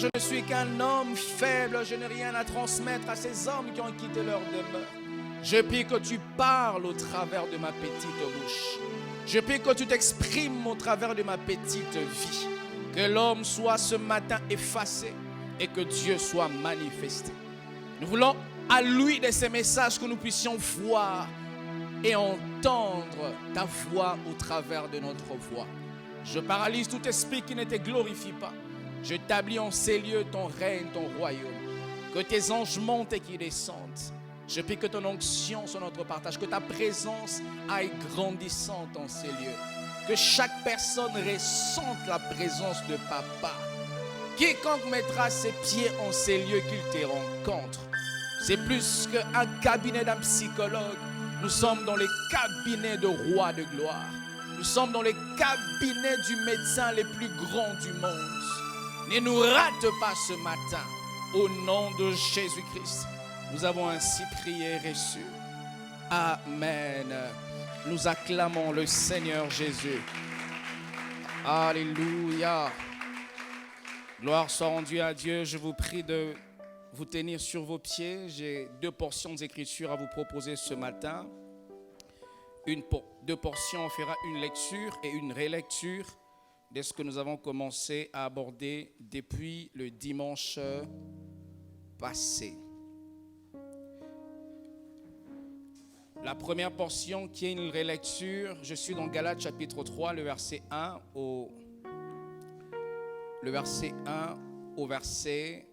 Je ne suis qu'un homme faible, je n'ai rien à transmettre à ces hommes qui ont quitté leur demeure. Je prie que tu parles au travers de ma petite bouche. Je prie que tu t'exprimes au travers de ma petite vie. Que l'homme soit ce matin effacé et que Dieu soit manifesté. Nous voulons à lui de ces messages que nous puissions voir et entendre ta voix au travers de notre voix. Je paralyse tout esprit qui ne te glorifie pas. J'établis en ces lieux ton règne, ton royaume. Que tes anges montent et qu'ils descendent. Je prie que ton onction soit notre partage. Que ta présence aille grandissante en ces lieux. Que chaque personne ressente la présence de Papa. Quiconque mettra ses pieds en ces lieux, qu'il te rencontre. C'est plus qu'un cabinet d'un psychologue. Nous sommes dans les cabinets de roi de gloire. Nous sommes dans les cabinets du médecin les plus grands du monde. Ne nous rate pas ce matin. Au nom de Jésus-Christ. Nous avons ainsi prié et reçu. Amen. Nous acclamons le Seigneur Jésus. Alléluia. Gloire soit rendue à Dieu. Je vous prie de vous tenir sur vos pieds. J'ai 2 portions d'écriture à vous proposer ce matin. 2 portions, on fera une lecture et une relecture de ce que nous avons commencé à aborder depuis le dimanche passé. La première portion qui est une relecture, je suis dans Galates chapitre 3, le verset 1 au verset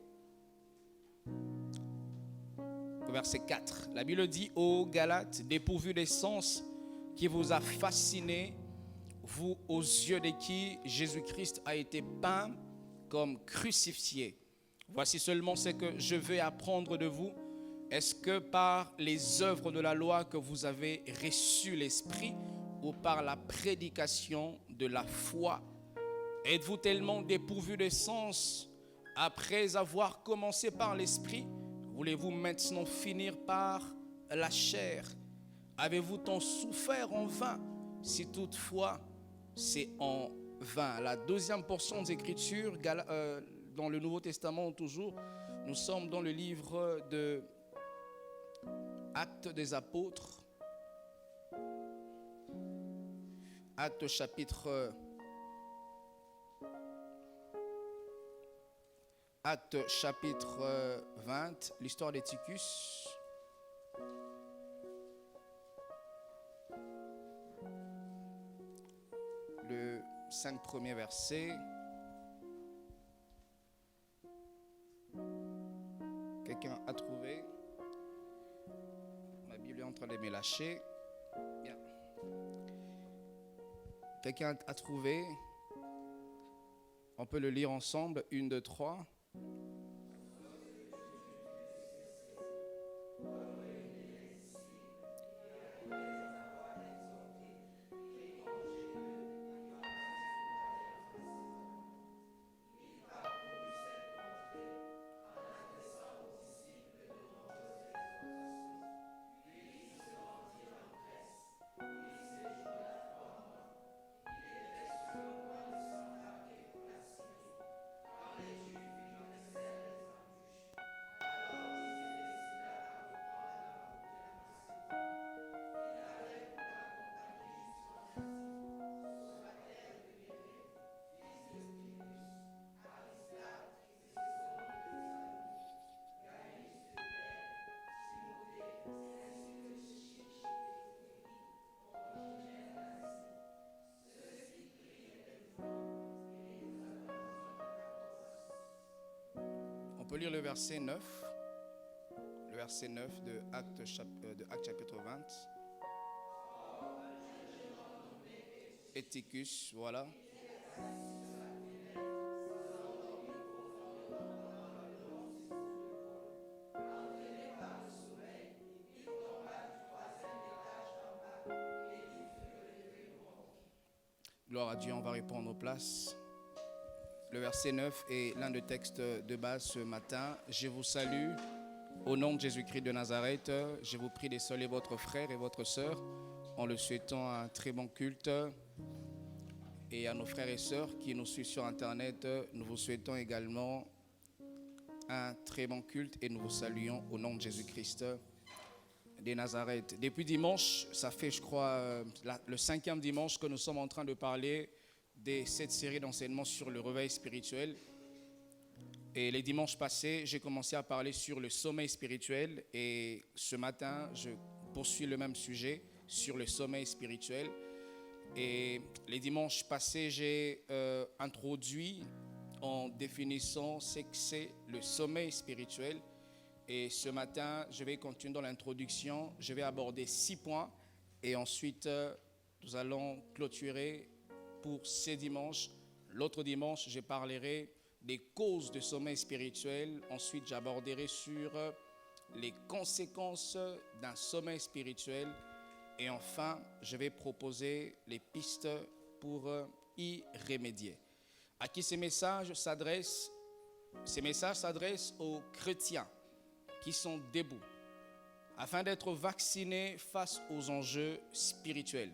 4. La Bible dit: ô Galates, dépourvus des sens qui vous a fasciné, vous aux yeux de qui Jésus-Christ a été peint comme crucifié. Voici seulement ce que je veux apprendre de vous. Est-ce que par les œuvres de la loi que vous avez reçu l'Esprit ou par la prédication de la foi? Êtes-vous tellement dépourvu de sens après avoir commencé par l'Esprit? Voulez-vous maintenant finir par la chair? Avez-vous tant souffert en vain? Si toutefois c'est en vain. La deuxième portion des Écritures, dans le Nouveau Testament toujours, nous sommes dans le livre de Actes des Apôtres. Actes chapitre 20, l'histoire d'Éticus. Le 5 premiers versets. Quelqu'un a trouvé? Ma Bible est en train de me lâcher. Bien. Quelqu'un a trouvé? On peut le lire ensemble. 1, 2, 3. On peut lire le verset 9. Le verset 9 de Actes chapitre 20. Éticus, voilà. Gloire à Dieu, on va répondre aux places. Le verset 9 est l'un des textes de base ce matin. Je vous salue au nom de Jésus-Christ de Nazareth. Je vous prie de saluer votre frère et votre sœur en le souhaitant un très bon culte. Et à nos frères et sœurs qui nous suivent sur Internet, nous vous souhaitons également un très bon culte et nous vous saluons au nom de Jésus-Christ de Nazareth. Depuis dimanche, ça fait je crois le 5e dimanche que nous sommes en train de parler de cette série d'enseignements sur le réveil spirituel. Et les dimanches passés, j'ai commencé à parler sur le sommeil spirituel et ce matin, je poursuis le même sujet sur le sommeil spirituel. Et les dimanches passés, j'ai introduit en définissant ce que c'est le sommeil spirituel. Et ce matin, je vais continuer dans l'introduction. Je vais aborder 6 points et ensuite, nous allons clôturer pour ces dimanches. L'autre dimanche, je parlerai des causes de sommeil spirituel. Ensuite, j'aborderai sur les conséquences d'un sommeil spirituel. Et enfin, je vais proposer les pistes pour y remédier. À qui ces messages s'adressent? Ces messages s'adressent aux chrétiens qui sont debout afin d'être vaccinés face aux enjeux spirituels.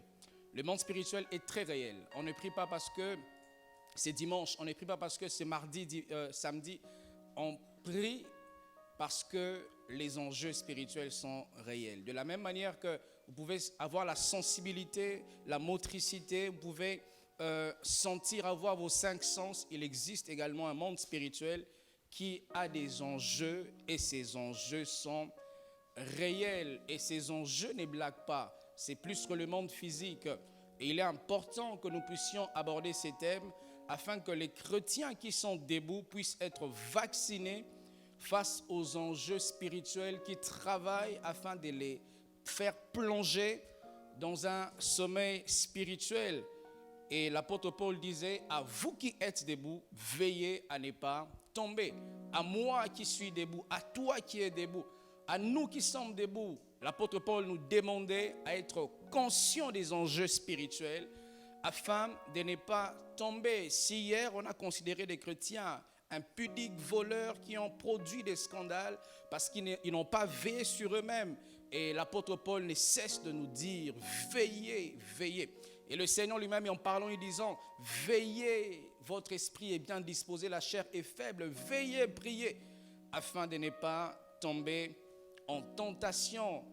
Le monde spirituel est très réel. On ne prie pas parce que c'est dimanche, on ne prie pas parce que c'est mardi, samedi. On prie parce que les enjeux spirituels sont réels. De la même manière que vous pouvez avoir la sensibilité, la motricité, vous pouvez sentir, avoir vos 5 sens, il existe également un monde spirituel qui a des enjeux et ces enjeux sont réels et ces enjeux ne blaguent pas. C'est plus que le monde physique et il est important que nous puissions aborder ces thèmes afin que les chrétiens qui sont debout puissent être vaccinés face aux enjeux spirituels qui travaillent afin de les faire plonger dans un sommeil spirituel. Et l'apôtre Paul disait, à vous qui êtes debout, veillez à ne pas tomber. À moi qui suis debout, à toi qui es debout, à nous qui sommes debout. L'apôtre Paul nous demandait à être conscients des enjeux spirituels afin de ne pas tomber. Si hier on a considéré des chrétiens impudiques, voleurs qui ont produit des scandales parce qu'ils n'ont pas veillé sur eux-mêmes. Et l'apôtre Paul ne cesse de nous dire, veillez, veillez. Et le Seigneur lui-même, en parlant, en disant, veillez, votre esprit est bien disposé, la chair est faible, veillez, priez, afin de ne pas tomber en tentation.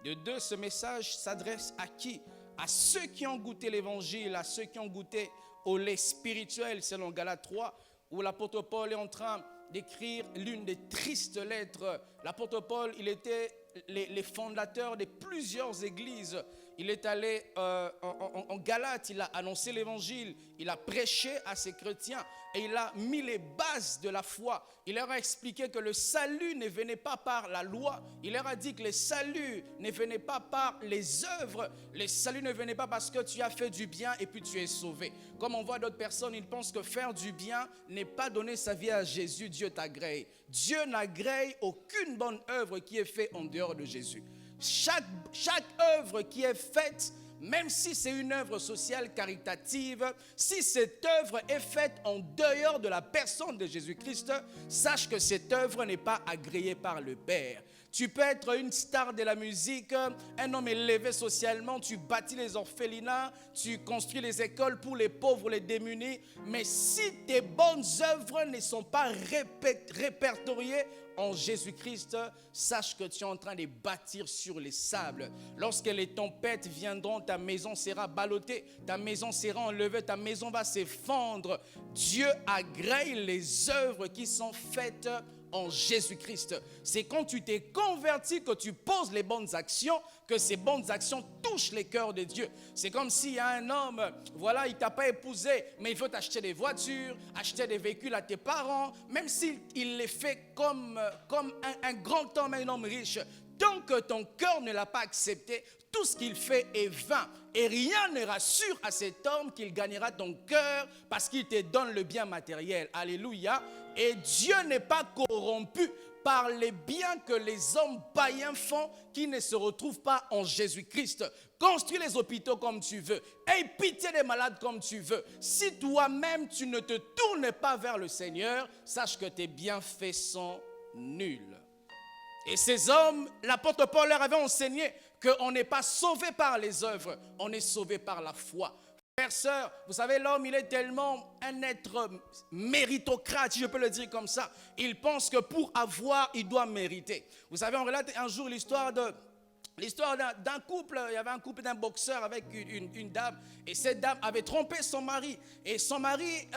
De deux, ce message s'adresse à qui? À ceux qui ont goûté l'évangile, à ceux qui ont goûté au lait spirituel, selon Galates 3, où l'apôtre Paul est en train d'écrire l'une des tristes lettres. L'apôtre Paul, il était les fondateurs de plusieurs églises. Il est allé en Galate, il a annoncé l'évangile, il a prêché à ses chrétiens et il a mis les bases de la foi. Il leur a expliqué que le salut ne venait pas par la loi. Il leur a dit que le salut ne venait pas par les œuvres. Le salut ne venait pas parce que tu as fait du bien et puis tu es sauvé. Comme on voit d'autres personnes, ils pensent que faire du bien n'est pas donner sa vie à Jésus. Dieu t'agrée. Dieu n'agrée aucune bonne œuvre qui est faite en dehors de Jésus. Chaque œuvre qui est faite, même si c'est une œuvre sociale caritative, si cette œuvre est faite en dehors de la personne de Jésus-Christ, sache que cette œuvre n'est pas agréée par le Père. Tu peux être une star de la musique, un homme élevé socialement, tu bâtis les orphelinats, tu construis les écoles pour les pauvres, les démunis, mais si tes bonnes œuvres ne sont pas répertoriées en Jésus-Christ, sache que tu es en train de bâtir sur les sables. Lorsque les tempêtes viendront, ta maison sera ballottée, ta maison sera enlevée, ta maison va s'effondrer. Dieu agrée les œuvres qui sont faites en Jésus-Christ. C'est quand tu t'es converti que tu poses les bonnes actions, que ces bonnes actions touchent les cœurs de Dieu. C'est comme s'il y a un homme, voilà, il t'a pas épousé, mais il veut t'acheter des voitures, acheter des véhicules à tes parents, même s'il les fait comme un grand homme, un homme riche. Tant que ton cœur ne l'a pas accepté, tout ce qu'il fait est vain. Et rien ne rassure à cet homme qu'il gagnera ton cœur parce qu'il te donne le bien matériel. Alléluia. Et Dieu n'est pas corrompu par les biens que les hommes païens font qui ne se retrouvent pas en Jésus-Christ. Construis les hôpitaux comme tu veux. Aie pitié des malades comme tu veux. Si toi-même tu ne te tournes pas vers le Seigneur, sache que tes bienfaits sont nuls. Et ces hommes, l'apôtre Paul leur avait enseigné qu'on n'est pas sauvé par les œuvres, on est sauvé par la foi. Frères, sœurs, vous savez, l'homme, il est tellement un être méritocrate, si je peux le dire comme ça. Il pense que pour avoir, il doit mériter. Vous savez, on relate un jour l'histoire d'un couple. Il y avait un couple d'un boxeur avec une dame. Et cette dame avait trompé son mari. Et son mari,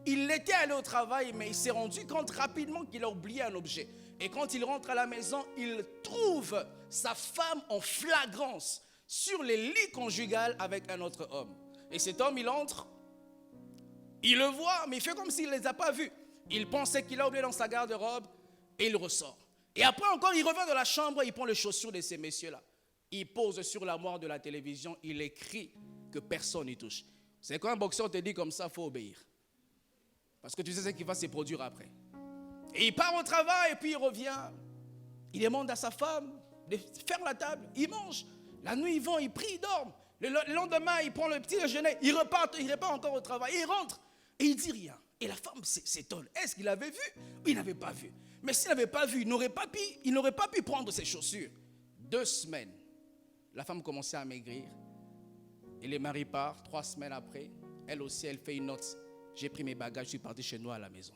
il était allé au travail, mais il s'est rendu compte rapidement qu'il a oublié un objet. Et quand il rentre à la maison, il trouve sa femme en flagrance sur les lits conjugales avec un autre homme. Et cet homme, il entre, il le voit, mais il fait comme s'il ne les a pas vus. Il pensait qu'il a oublié dans sa garde-robe et il ressort. Et après encore, il revient dans la chambre, il prend les chaussures de ces messieurs-là. Il pose sur l'armoire de la télévision, il écrit que personne n'y touche. C'est quand un boxeur te dit comme ça, il faut obéir. Parce que tu sais ce qui va se produire après. Et il part au travail et puis il revient. Il demande à sa femme de faire la table, il mange. La nuit, ils vont, ils prient, ils dorment. Le lendemain, il prend le petit déjeuner, il repart encore au travail, il rentre et il dit rien. Et la femme s'étonne. Est-ce qu'il avait vu ou il n'avait pas vu? Mais s'il n'avait pas vu, il n'aurait pas pu prendre ses chaussures. 2 semaines, la femme commençait à maigrir. Et le mari part. 3 semaines après, elle aussi, elle fait une note. J'ai pris mes bagages, je suis parti chez nous à la maison.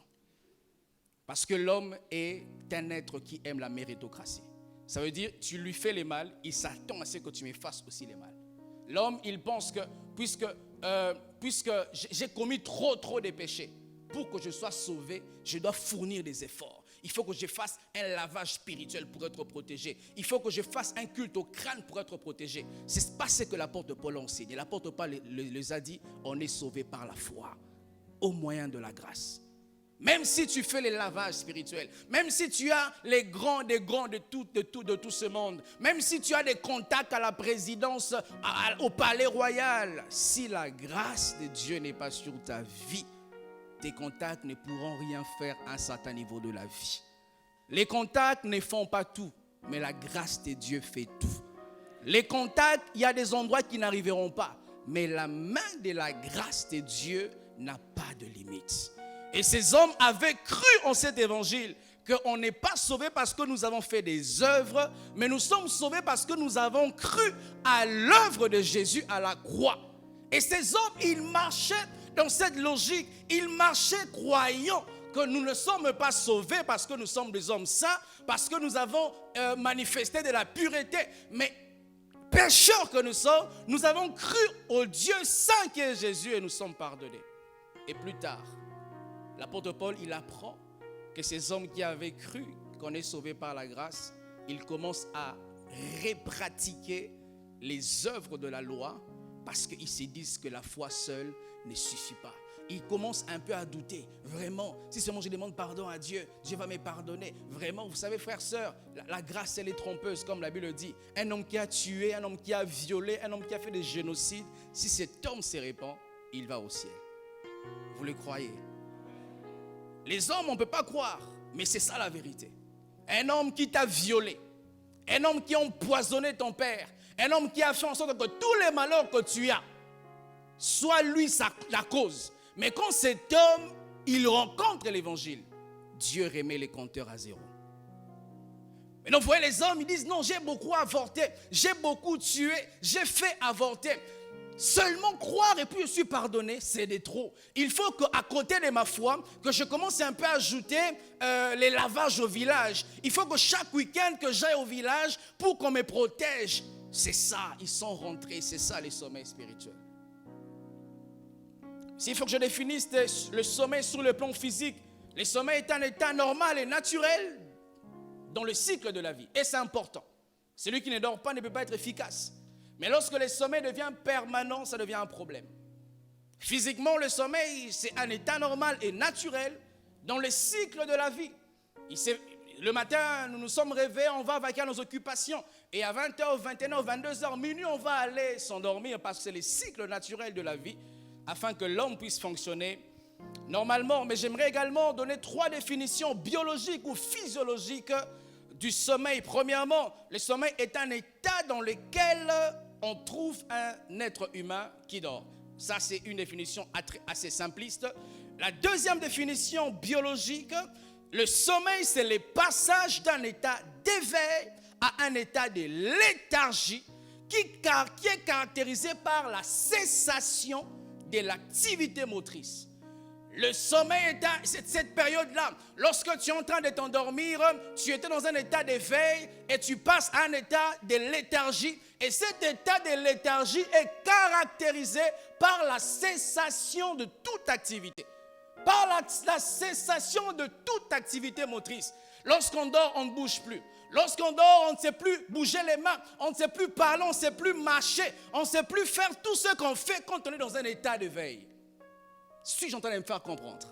Parce que l'homme est un être qui aime la méritocratie. Ça veut dire, tu lui fais les mal, il s'attend à ce que tu me fasses aussi les mal. L'homme, il pense que, puisque j'ai commis trop de péchés, pour que je sois sauvé, je dois fournir des efforts. Il faut que je fasse un lavage spirituel pour être protégé. Il faut que je fasse un culte au crâne pour être protégé. Ce n'est pas ce que l'apôtre Paul enseigne. L'apôtre Paul les a dit, on est sauvé par la foi, au moyen de la grâce. Même si tu fais les lavages spirituels, même si tu as les grands de tout ce monde, même si tu as des contacts à la présidence, au palais royal, si la grâce de Dieu n'est pas sur ta vie, tes contacts ne pourront rien faire à un certain niveau de la vie. Les contacts ne font pas tout, mais la grâce de Dieu fait tout. Les contacts, il y a des endroits qui n'arriveront pas, mais la main de la grâce de Dieu n'a pas de limite. Et ces hommes avaient cru en cet évangile qu'on n'est pas sauvés parce que nous avons fait des œuvres, mais nous sommes sauvés parce que nous avons cru à l'œuvre de Jésus à la croix. Et ces hommes, ils marchaient dans cette logique, ils marchaient croyant que nous ne sommes pas sauvés parce que nous sommes des hommes saints, parce que nous avons manifesté de la pureté, mais pécheurs que nous sommes, nous avons cru au Dieu saint qui est Jésus et nous sommes pardonnés. Et plus tard, l'apôtre Paul, il apprend que ces hommes qui avaient cru qu'on est sauvé par la grâce, ils commencent à repratiquer les œuvres de la loi parce qu'ils se disent que la foi seule ne suffit pas. Ils commencent un peu à douter. Vraiment, si seulement je demande pardon à Dieu, Dieu va me pardonner. Vraiment, vous savez, frères, sœurs, la grâce, elle est trompeuse, comme la Bible dit. Un homme qui a tué, un homme qui a violé, un homme qui a fait des génocides, si cet homme se répand, il va au ciel. Vous le croyez? Les hommes, on ne peut pas croire, mais c'est ça la vérité. Un homme qui t'a violé, un homme qui a empoisonné ton père, un homme qui a fait en sorte que tous les malheurs que tu as, soit lui la cause. Mais quand cet homme, il rencontre l'évangile, Dieu remet les compteurs à zéro. Mais donc vous voyez, les hommes, ils disent non, j'ai beaucoup avorté, j'ai beaucoup tué, j'ai fait avorter. Seulement croire et puis je suis pardonné, c'est de trop. Il faut qu'à côté de ma foi, que je commence un peu à ajouter les lavages au village. Il faut que chaque week-end que j'aille au village pour qu'on me protège. C'est ça, ils sont rentrés, c'est ça les sommets spirituels. S'il faut que je définisse le sommeil sur le plan physique, le sommeil est un état normal et naturel dans le cycle de la vie. Et c'est important. Celui qui ne dort pas ne peut pas être efficace. Mais lorsque le sommeil devient permanent, ça devient un problème. Physiquement, le sommeil, c'est un état normal et naturel dans le cycle de la vie. Le matin, nous nous sommes réveillés, on va vaquer à nos occupations. Et à 20h, 21h, 22h, minuit, on va aller s'endormir parce que c'est le cycle naturel de la vie afin que l'homme puisse fonctionner normalement. Mais j'aimerais également donner 3 définitions biologiques ou physiologiques du sommeil. Premièrement, le sommeil est un état dans lequel on trouve un être humain qui dort. Ça, c'est une définition assez simpliste. La deuxième définition biologique, le sommeil, c'est le passage d'un état d'éveil à un état de léthargie qui est caractérisé par la cessation de l'activité motrice. Le sommeil est cette période-là. Lorsque tu es en train de t'endormir, tu étais dans un état d'éveil et tu passes à un état de léthargie. Et cet état de léthargie est caractérisé par la cessation de toute activité. Par la cessation de toute activité motrice. Lorsqu'on dort, on ne bouge plus. Lorsqu'on dort, on ne sait plus bouger les mains, on ne sait plus parler, on ne sait plus marcher, on ne sait plus faire tout ce qu'on fait quand on est dans un état d'éveil. Suis-je en train de me faire comprendre?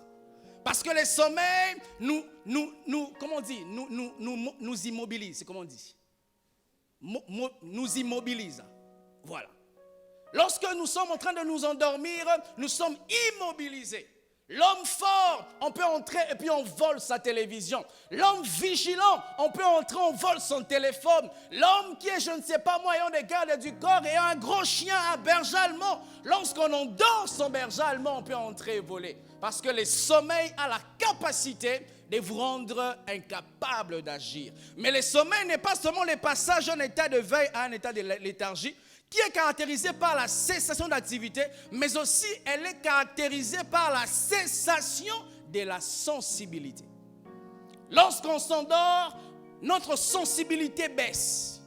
Parce que le sommeil nous immobilise. C'est comment on dit? Nous immobilise. Voilà. Lorsque nous sommes en train de nous endormir, nous sommes immobilisés. L'homme fort, on peut entrer et puis on vole sa télévision. L'homme vigilant, on peut entrer, on vole son téléphone. L'homme qui est, je ne sais pas moi, ayant des gardes du corps et un gros chien, un berger allemand. Lorsqu'on endort son berger allemand, on peut entrer et voler. Parce que le sommeil a la capacité de vous rendre incapable d'agir. Mais le sommeil n'est pas seulement le passage d'un état de veille à un état de léthargie, qui est caractérisée par la cessation d'activité, mais aussi elle est caractérisée par la cessation de la sensibilité. Lorsqu'on s'endort, notre sensibilité baisse.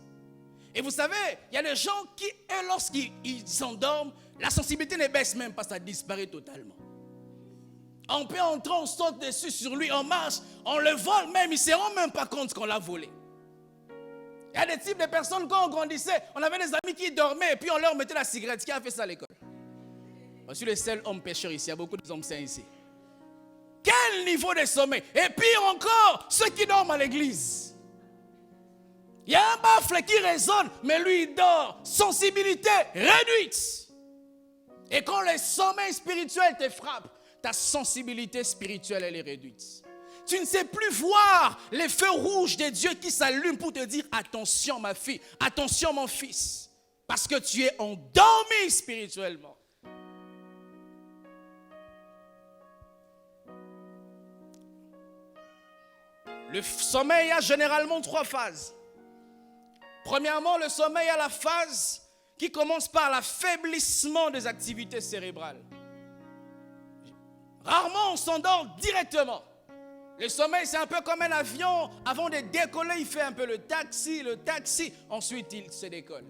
Et vous savez, il y a des gens qui, lorsqu'ils s'endorment, la sensibilité ne baisse même pas, ça disparaît totalement. On peut entrer, on saute dessus sur lui, on marche, on le vole même, il ne se rend même pas compte qu'on l'a volé. Il y a des types de personnes, quand on grandissait, on avait des amis qui dormaient et puis on leur mettait la cigarette. Qui a fait ça à l'école? Je suis le seul homme pécheur ici, il y a beaucoup d'hommes saints ici. Quel niveau de sommeil! Et pire encore, ceux qui dorment à l'église. Il y a un baffle qui résonne, mais lui il dort. Sensibilité réduite. Et quand le sommeil spirituel te frappe, ta sensibilité spirituelle elle est réduite. Tu ne sais plus voir les feux rouges de Dieu qui s'allument pour te dire attention ma fille, attention mon fils. Parce que tu es endormi spirituellement. Le sommeil a généralement 3 phases. Premièrement, le sommeil a la phase qui commence par l'affaiblissement des activités cérébrales. Rarement on s'endort directement. Le sommeil, c'est un peu comme un avion. Avant de décoller, il fait un peu le taxi. Ensuite, il se décolle.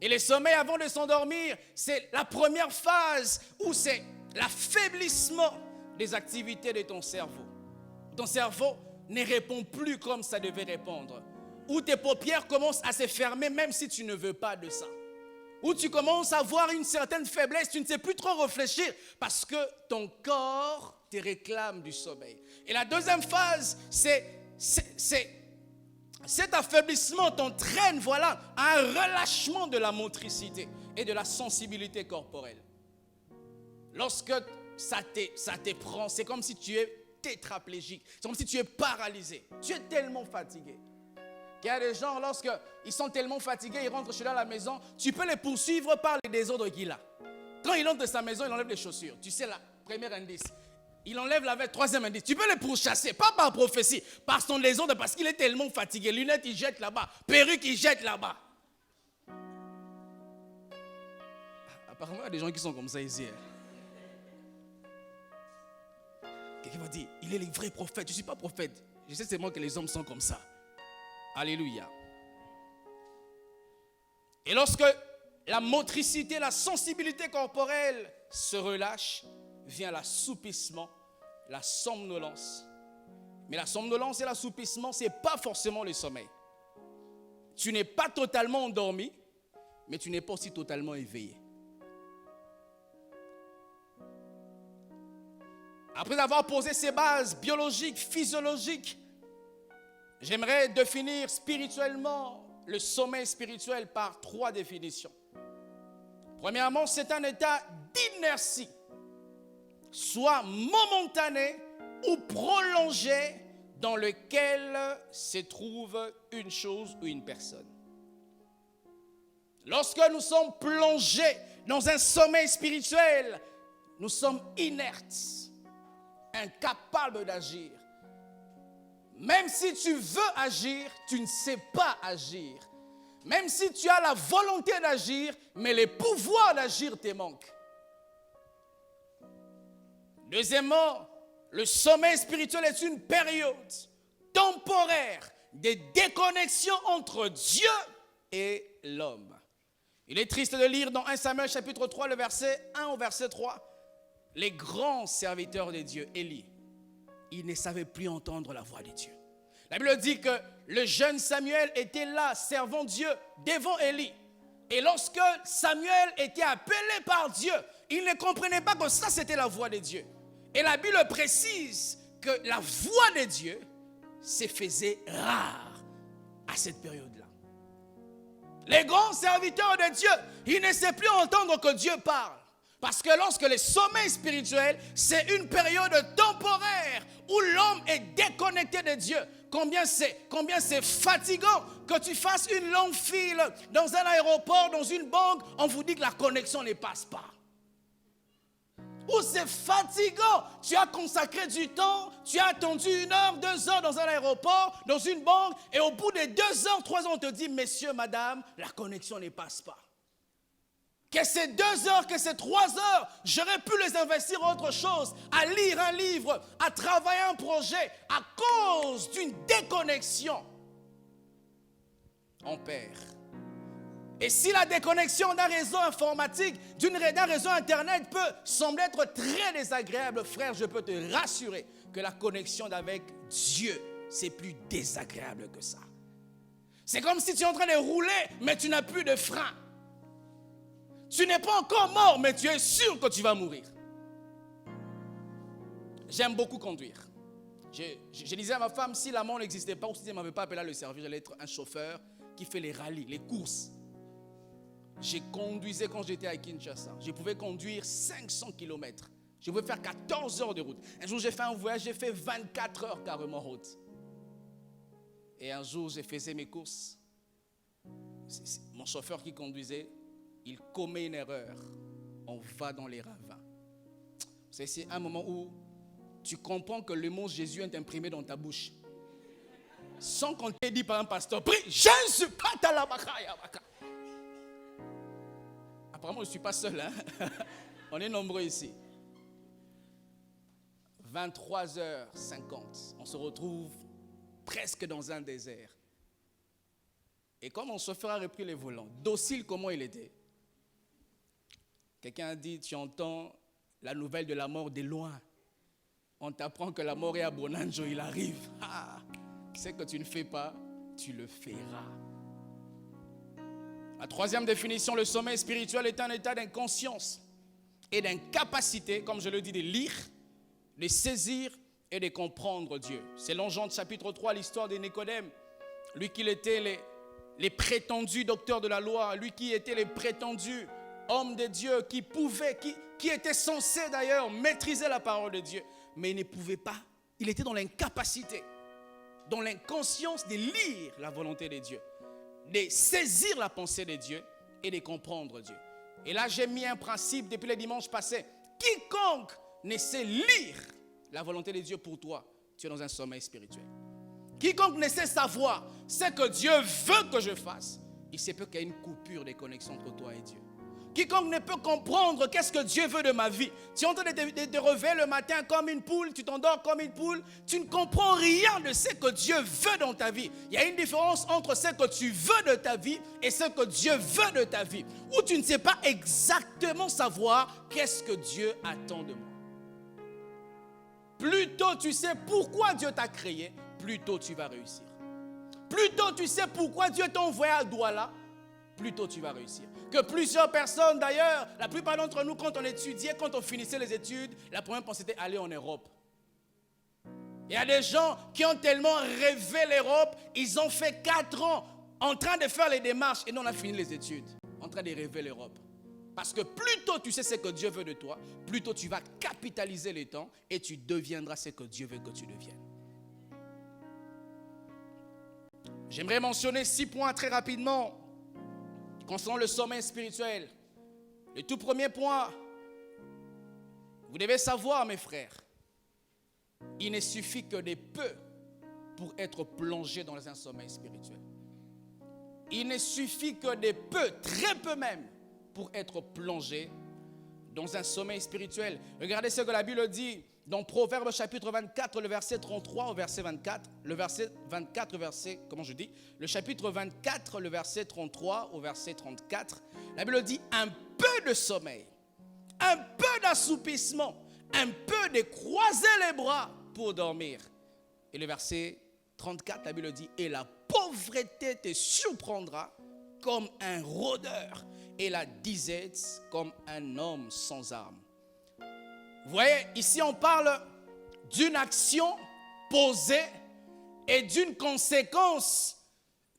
Et le sommeil, avant de s'endormir, c'est la première phase où c'est l'affaiblissement des activités de ton cerveau. Ton cerveau ne répond plus comme ça devait répondre. Où tes paupières commencent à se fermer même si tu ne veux pas de ça. Où tu commences à avoir une certaine faiblesse, tu ne sais plus trop réfléchir parce que ton corps te réclame du sommeil. Et la deuxième phase, c'est cet affaiblissement t'entraîne à un relâchement de la motricité et de la sensibilité corporelle. Lorsque ça te prend, c'est comme si tu es tétraplégique, c'est comme si tu es paralysé. Tu es tellement fatigué. Il y a des gens, lorsqu'ils sont tellement fatigués, ils rentrent chez eux à la maison, tu peux les poursuivre par les désordres qu'il a. Quand il entre de sa maison, il enlève les chaussures. Tu sais, la première indice. Il enlève la veste, troisième indice. Tu peux les pourchasser, pas par prophétie, par son désordre, parce qu'il est tellement fatigué. Lunettes, il jette là-bas. Perruque, il jette là-bas. Apparemment, il y a des gens qui sont comme ça ici. Quelqu'un va dire, il est le vrai prophète. Je ne suis pas prophète. Je sais seulement que les hommes sont comme ça. Alléluia. Et lorsque la motricité, la sensibilité corporelle se relâche, vient l'assoupissement, la somnolence. Mais la somnolence et l'assoupissement, ce n'est pas forcément le sommeil. Tu n'es pas totalement endormi, mais tu n'es pas aussi totalement éveillé. Après avoir posé ces bases biologiques, physiologiques, j'aimerais définir spirituellement le sommeil spirituel par 3 définitions. Premièrement, c'est un état d'inertie, soit momentané ou prolongé, dans lequel se trouve une chose ou une personne. Lorsque nous sommes plongés dans un sommeil spirituel, nous sommes inertes, incapables d'agir. Même si tu veux agir, tu ne sais pas agir. Même si tu as la volonté d'agir, mais les pouvoirs d'agir te manquent. Deuxièmement, le sommeil spirituel est une période temporaire de déconnexion entre Dieu et l'homme. Il est triste de lire dans 1 Samuel chapitre 3, le verset 1 au verset 3, les grands serviteurs de Dieu, Élie, ils ne savaient plus entendre la voix de Dieu. La Bible dit que le jeune Samuel était là, servant Dieu devant Élie. Et lorsque Samuel était appelé par Dieu, il ne comprenait pas que ça c'était la voix de Dieu. Et la Bible précise que la voix de Dieu se faisait rare à cette période-là. Les grands serviteurs de Dieu, ils ne savent plus entendre que Dieu parle. Parce que lorsque le sommeil spirituel, c'est une période temporaire où l'homme est déconnecté de Dieu. Combien c'est fatigant que tu fasses une longue file dans un aéroport, dans une banque, on vous dit que la connexion ne passe pas. Ou c'est fatigant, tu as consacré du temps, tu as attendu 1 heure, 2 heures dans un aéroport, dans une banque, et au bout de 2 heures, 3 heures, on te dit, messieurs, madame, la connexion ne passe pas. Que ces 2 heures, que ces 3 heures, j'aurais pu les investir en autre chose, à lire un livre, à travailler un projet, à cause d'une déconnexion. On perd. Et si la déconnexion d'un réseau informatique, d'un réseau internet peut sembler être très désagréable, frère, je peux te rassurer que la connexion avec Dieu, c'est plus désagréable que ça. C'est comme si tu es en train de rouler, mais tu n'as plus de frein. Tu n'es pas encore mort, mais tu es sûr que tu vas mourir. J'aime beaucoup conduire. Je disais à ma femme, si la mort n'existait pas, ou si elle ne m'avait pas appelé à le servir, j'allais être un chauffeur qui fait les rallyes, les courses. J'ai conduisé quand j'étais à Kinshasa. Je pouvais conduire 500 km. Je pouvais faire 14 heures de route. Un jour, j'ai fait un voyage, j'ai fait 24 heures carrément route. Et un jour, je faisais mes courses. Mon chauffeur qui conduisait, il commet une erreur. On va dans les ravins. C'est un moment où tu comprends que le mot Jésus est imprimé dans ta bouche. Sans qu'on t'ait dit par un pasteur, prie Jésus, patalabakayabaka. Apparemment, je ne suis pas seul. Hein? On est nombreux ici. 23h50, on se retrouve presque dans un désert. Et comme mon chauffeur a repris les volants, docile comment il était, quelqu'un a dit, tu entends la nouvelle de la mort de loin. On t'apprend que la mort est à Bonanjo, il arrive. Ah, ce que tu ne fais pas, tu le feras. La troisième définition, le sommeil spirituel est un état d'inconscience et d'incapacité, comme je le dis, de lire, de saisir et de comprendre Dieu. Selon Jean chapitre 3, l'histoire de Nicodème, lui qui était les prétendus docteurs de la loi, lui qui était les prétendus hommes de Dieu, qui était censé d'ailleurs maîtriser la parole de Dieu, mais il ne pouvait pas, il était dans l'incapacité, dans l'inconscience de lire la volonté de Dieu, de saisir la pensée de Dieu et de comprendre Dieu. Et là, j'ai mis un principe depuis le dimanche passé. Quiconque ne sait lire la volonté de Dieu pour toi, tu es dans un sommeil spirituel. Quiconque ne sait savoir ce que Dieu veut que je fasse, il se peut qu'il y ait une coupure de connexion entre toi et Dieu. Quiconque ne peut comprendre qu'est-ce que Dieu veut de ma vie. Tu es en train de te réveiller le matin comme une poule, tu t'endors comme une poule, tu ne comprends rien de ce que Dieu veut dans ta vie. Il y a une différence entre ce que tu veux de ta vie et ce que Dieu veut de ta vie. Où tu ne sais pas exactement savoir qu'est-ce que Dieu attend de moi. Plus tôt tu sais pourquoi Dieu t'a créé, plus tôt tu vas réussir. Plus tôt tu sais pourquoi Dieu t'a envoyé à Douala, plus tôt tu vas réussir. Que plusieurs personnes d'ailleurs, la plupart d'entre nous, quand on étudiait, quand on finissait les études, la première pensée était aller en Europe. Il y a des gens qui ont tellement rêvé l'Europe, ils ont fait 4 ans en train de faire les démarches et nous on a fini les études, en train de rêver l'Europe. Parce que plus tôt tu sais ce que Dieu veut de toi, plus tôt tu vas capitaliser le temps et tu deviendras ce que Dieu veut que tu deviennes. J'aimerais mentionner 6 points très rapidement concernant le sommeil spirituel. Le tout premier point, vous devez savoir, mes frères, il ne suffit que de peu pour être plongé dans un sommeil spirituel. il ne suffit que de peu, très peu même, pour être plongé dans un sommeil spirituel. Regardez ce que la Bible dit dans Proverbes chapitre 24, le verset 33 au verset 24. Le chapitre 24, le verset 33 au verset 34. La Bible dit un peu de sommeil, un peu d'assoupissement, un peu de croiser les bras pour dormir. Et le verset 34, la Bible dit, et la pauvreté te surprendra comme un rôdeur et la disette comme un homme sans armes. Vous voyez, ici on parle d'une action posée et d'une conséquence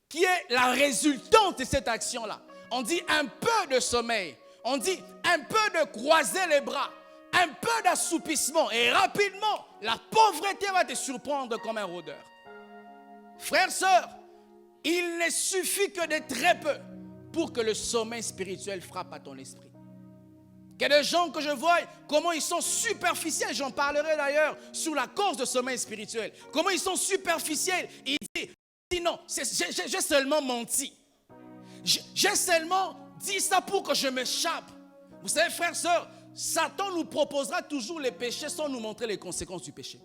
qui est la résultante de cette action-là. On dit un peu de sommeil, on dit un peu de croiser les bras, un peu d'assoupissement et rapidement, la pauvreté va te surprendre comme un rôdeur. Frères, sœurs, il ne suffit que de très peu pour que le sommeil spirituel frappe à ton esprit. Il y a des gens que je vois, comment ils sont superficiels. J'en parlerai d'ailleurs sur la cause de sommeil spirituel. Comment ils sont superficiels. Ils disent non, j'ai seulement menti. J'ai seulement dit ça pour que je m'échappe. Vous savez, frères, sœurs, Satan nous proposera toujours les péchés sans nous montrer les conséquences du péché.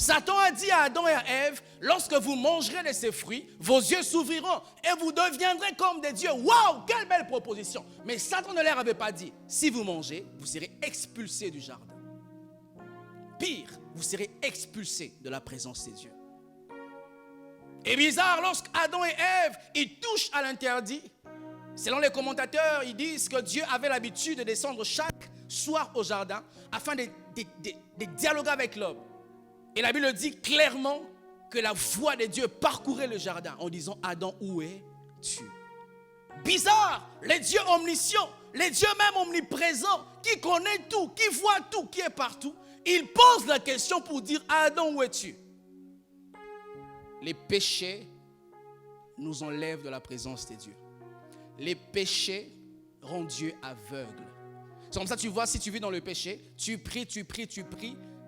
Satan a dit à Adam et à Ève, lorsque vous mangerez de ces fruits, vos yeux s'ouvriront et vous deviendrez comme des dieux. Waouh, quelle belle proposition. Mais Satan ne leur avait pas dit, si vous mangez, vous serez expulsés du jardin. Pire, vous serez expulsés de la présence des dieux. Et bizarre, lorsque Adam et Ève, ils touchent à l'interdit, selon les commentateurs, ils disent que Dieu avait l'habitude de descendre chaque soir au jardin afin de dialoguer avec l'homme. Et la Bible dit clairement que la voix de Dieu parcourait le jardin en disant, Adam, où es-tu? Bizarre, les dieux omniscients, les dieux même omniprésents, qui connaît tout, qui voit tout, qui est partout, ils posent la question pour dire, Adam, où es-tu? Les péchés nous enlèvent de la présence de Dieu. Les péchés rendent Dieu aveugle. C'est comme ça, tu vois, si tu vis dans le péché, tu pries.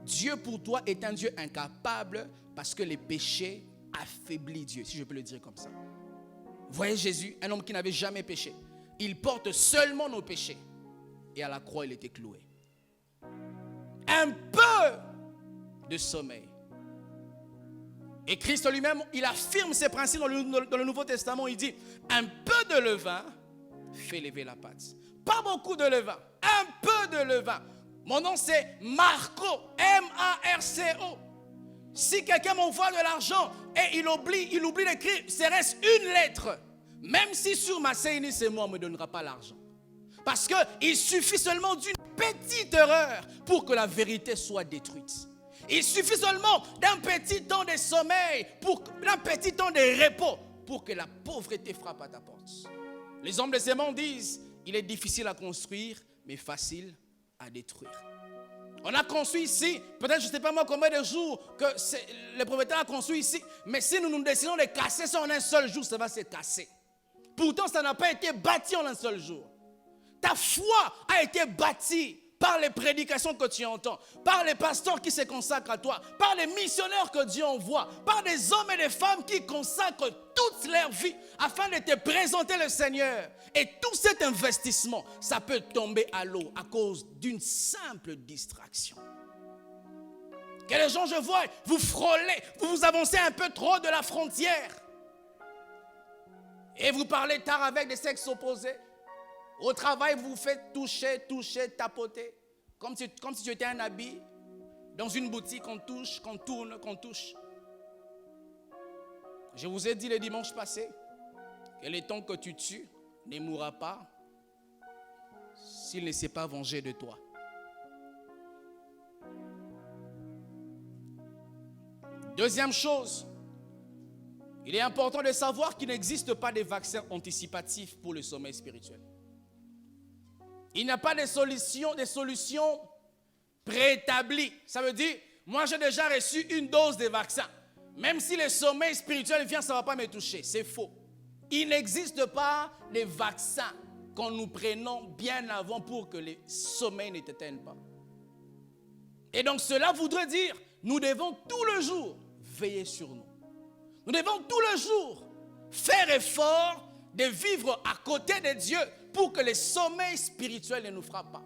Dieu pour toi est un Dieu incapable parce que les péchés affaiblissent Dieu, si je peux le dire comme ça. Vous voyez Jésus, un homme qui n'avait jamais péché. Il porte seulement nos péchés. Et à la croix, il était cloué. Un peu de sommeil. Et Christ lui-même, il affirme ces principes dans le Nouveau Testament. Il dit, un peu de levain fait lever la pâte. Pas beaucoup de levain, un peu de levain. Mon nom c'est Marco, M-A-R-C-O. Si quelqu'un m'envoie de l'argent et il oublie d'écrire, serait-ce une lettre, même si sur ma CNI c'est moi, on ne me donnera pas l'argent. Parce qu'il suffit seulement d'une petite erreur pour que la vérité soit détruite. Il suffit seulement d'un petit temps de sommeil, d'un petit temps de repos, pour que la pauvreté frappe à ta porte. Les hommes de ce monde disent, il est difficile à construire, mais facile à détruire. On a construit ici, peut-être je ne sais pas moi combien de jours que le propriétaire a construit ici, mais si nous décidons de casser ça en un seul jour, ça va se casser. Pourtant, ça n'a pas été bâti en un seul jour. Ta foi a été bâtie par les prédications que tu entends, par les pasteurs qui se consacrent à toi, par les missionnaires que Dieu envoie, par des hommes et des femmes qui consacrent toute leur vie afin de te présenter le Seigneur. Et tout cet investissement, ça peut tomber à l'eau à cause d'une simple distraction. Que les gens, je vois, vous frôlez, vous avancez un peu trop de la frontière. Et vous parlez tard avec des sexes opposés. Au travail, vous vous faites toucher, tapoter. Comme si tu étais un habit. Dans une boutique, on touche, qu'on tourne, qu'on touche. Je vous ai dit le dimanche passé que le temps que tu tues ne mourra pas s'il ne s'est pas vengé de toi. Deuxième chose, il est important de savoir qu'il n'existe pas de vaccin anticipatif pour le sommeil spirituel. Il n'y a pas de solution préétablie. Ça veut dire, moi j'ai déjà reçu une dose de vaccin. Même si le sommeil spirituel vient, ça ne va pas me toucher. C'est faux. Il n'existe pas de vaccin que nous prenons bien avant pour que le sommeil ne t'éteigne pas. Et donc cela voudrait dire, nous devons tout le jour veiller sur nous. Nous devons tout le jour faire effort de vivre à côté de Dieu pour que les sommeils spirituels ne nous frappent pas.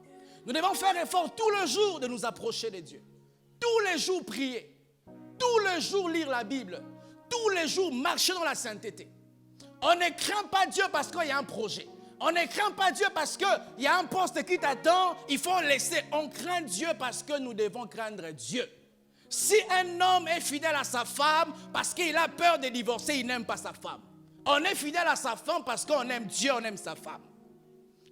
Nous devons faire effort tout le jour de nous approcher de Dieu. Tous les jours prier. Tous les jours lire la Bible. Tous les jours marcher dans la sainteté. On ne craint pas Dieu parce qu'il y a un projet. On ne craint pas Dieu parce qu'il y a un poste qui t'attend. Il faut laisser. On craint Dieu parce que nous devons craindre Dieu. Si un homme est fidèle à sa femme parce qu'il a peur de divorcer, il n'aime pas sa femme. On est fidèle à sa femme parce qu'on aime Dieu, on aime sa femme.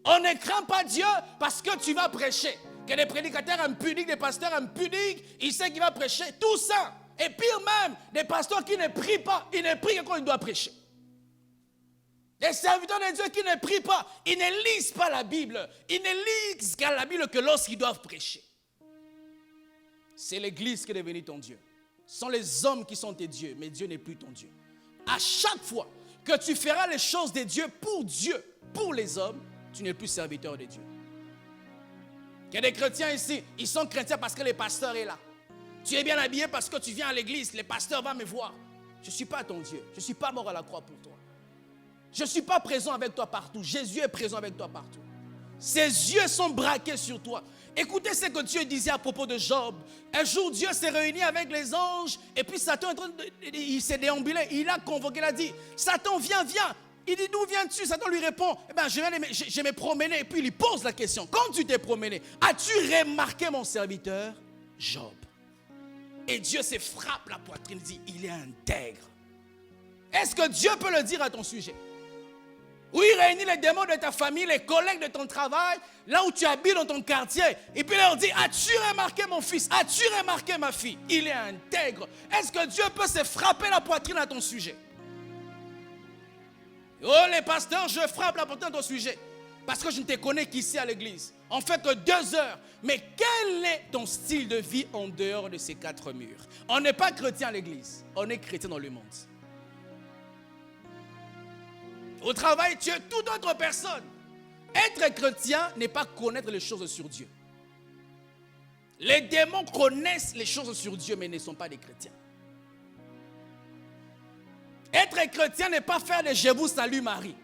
On ne craint pas Dieu parce que tu vas prêcher. Que des prédicateurs impudiques, des pasteurs impudiques, il sait qu'il va prêcher, tout ça. Et pire même, des pasteurs qui ne prient pas, ils ne prient que quand ils doivent prêcher. Les serviteurs de Dieu qui ne prient pas, ils ne lisent pas la Bible. Ils ne lisent qu'à la Bible que lorsqu'ils doivent prêcher. C'est l'église qui est devenue ton Dieu. Ce sont les hommes qui sont tes dieux, mais Dieu n'est plus ton Dieu. À chaque fois que tu feras les choses de Dieu, pour les hommes, tu n'es plus serviteur de Dieu. Il y a des chrétiens ici, ils sont chrétiens parce que le pasteur est là. Tu es bien habillé parce que tu viens à l'église, le pasteur va me voir. Je ne suis pas ton Dieu, je ne suis pas mort à la croix pour toi. Je ne suis pas présent avec toi partout, Jésus est présent avec toi partout. Ses yeux sont braqués sur toi. Écoutez ce que Dieu disait à propos de Job. Un jour, Dieu s'est réuni avec les anges et puis Satan il s'est déambulé. Il a convoqué, il a dit, Satan, viens. Il dit, d'où viens-tu? Satan lui répond, je me promenais. Et puis il lui pose la question, quand tu t'es promené, as-tu remarqué mon serviteur Job? Et Dieu se frappe la poitrine, dit, il est intègre. Est-ce que Dieu peut le dire à ton sujet? Oui, il réunit les démons de ta famille, les collègues de ton travail, là où tu habites dans ton quartier. Et puis il leur dit, as-tu remarqué mon fils? As-tu remarqué ma fille? Il est intègre. Est-ce que Dieu peut se frapper la poitrine à ton sujet? Oh les pasteurs, je frappe la poitrine à ton sujet. Parce que je ne te connais qu'ici à l'église. On fait que 2 heures. Mais quel est ton style de vie en dehors de ces 4 murs? On n'est pas chrétien à l'église. On est chrétien dans le monde. Au travail, tu es toute autre personne. Être chrétien n'est pas connaître les choses sur Dieu. Les démons connaissent les choses sur Dieu, mais ne sont pas des chrétiens. Être chrétien n'est pas faire des je vous salue Marie.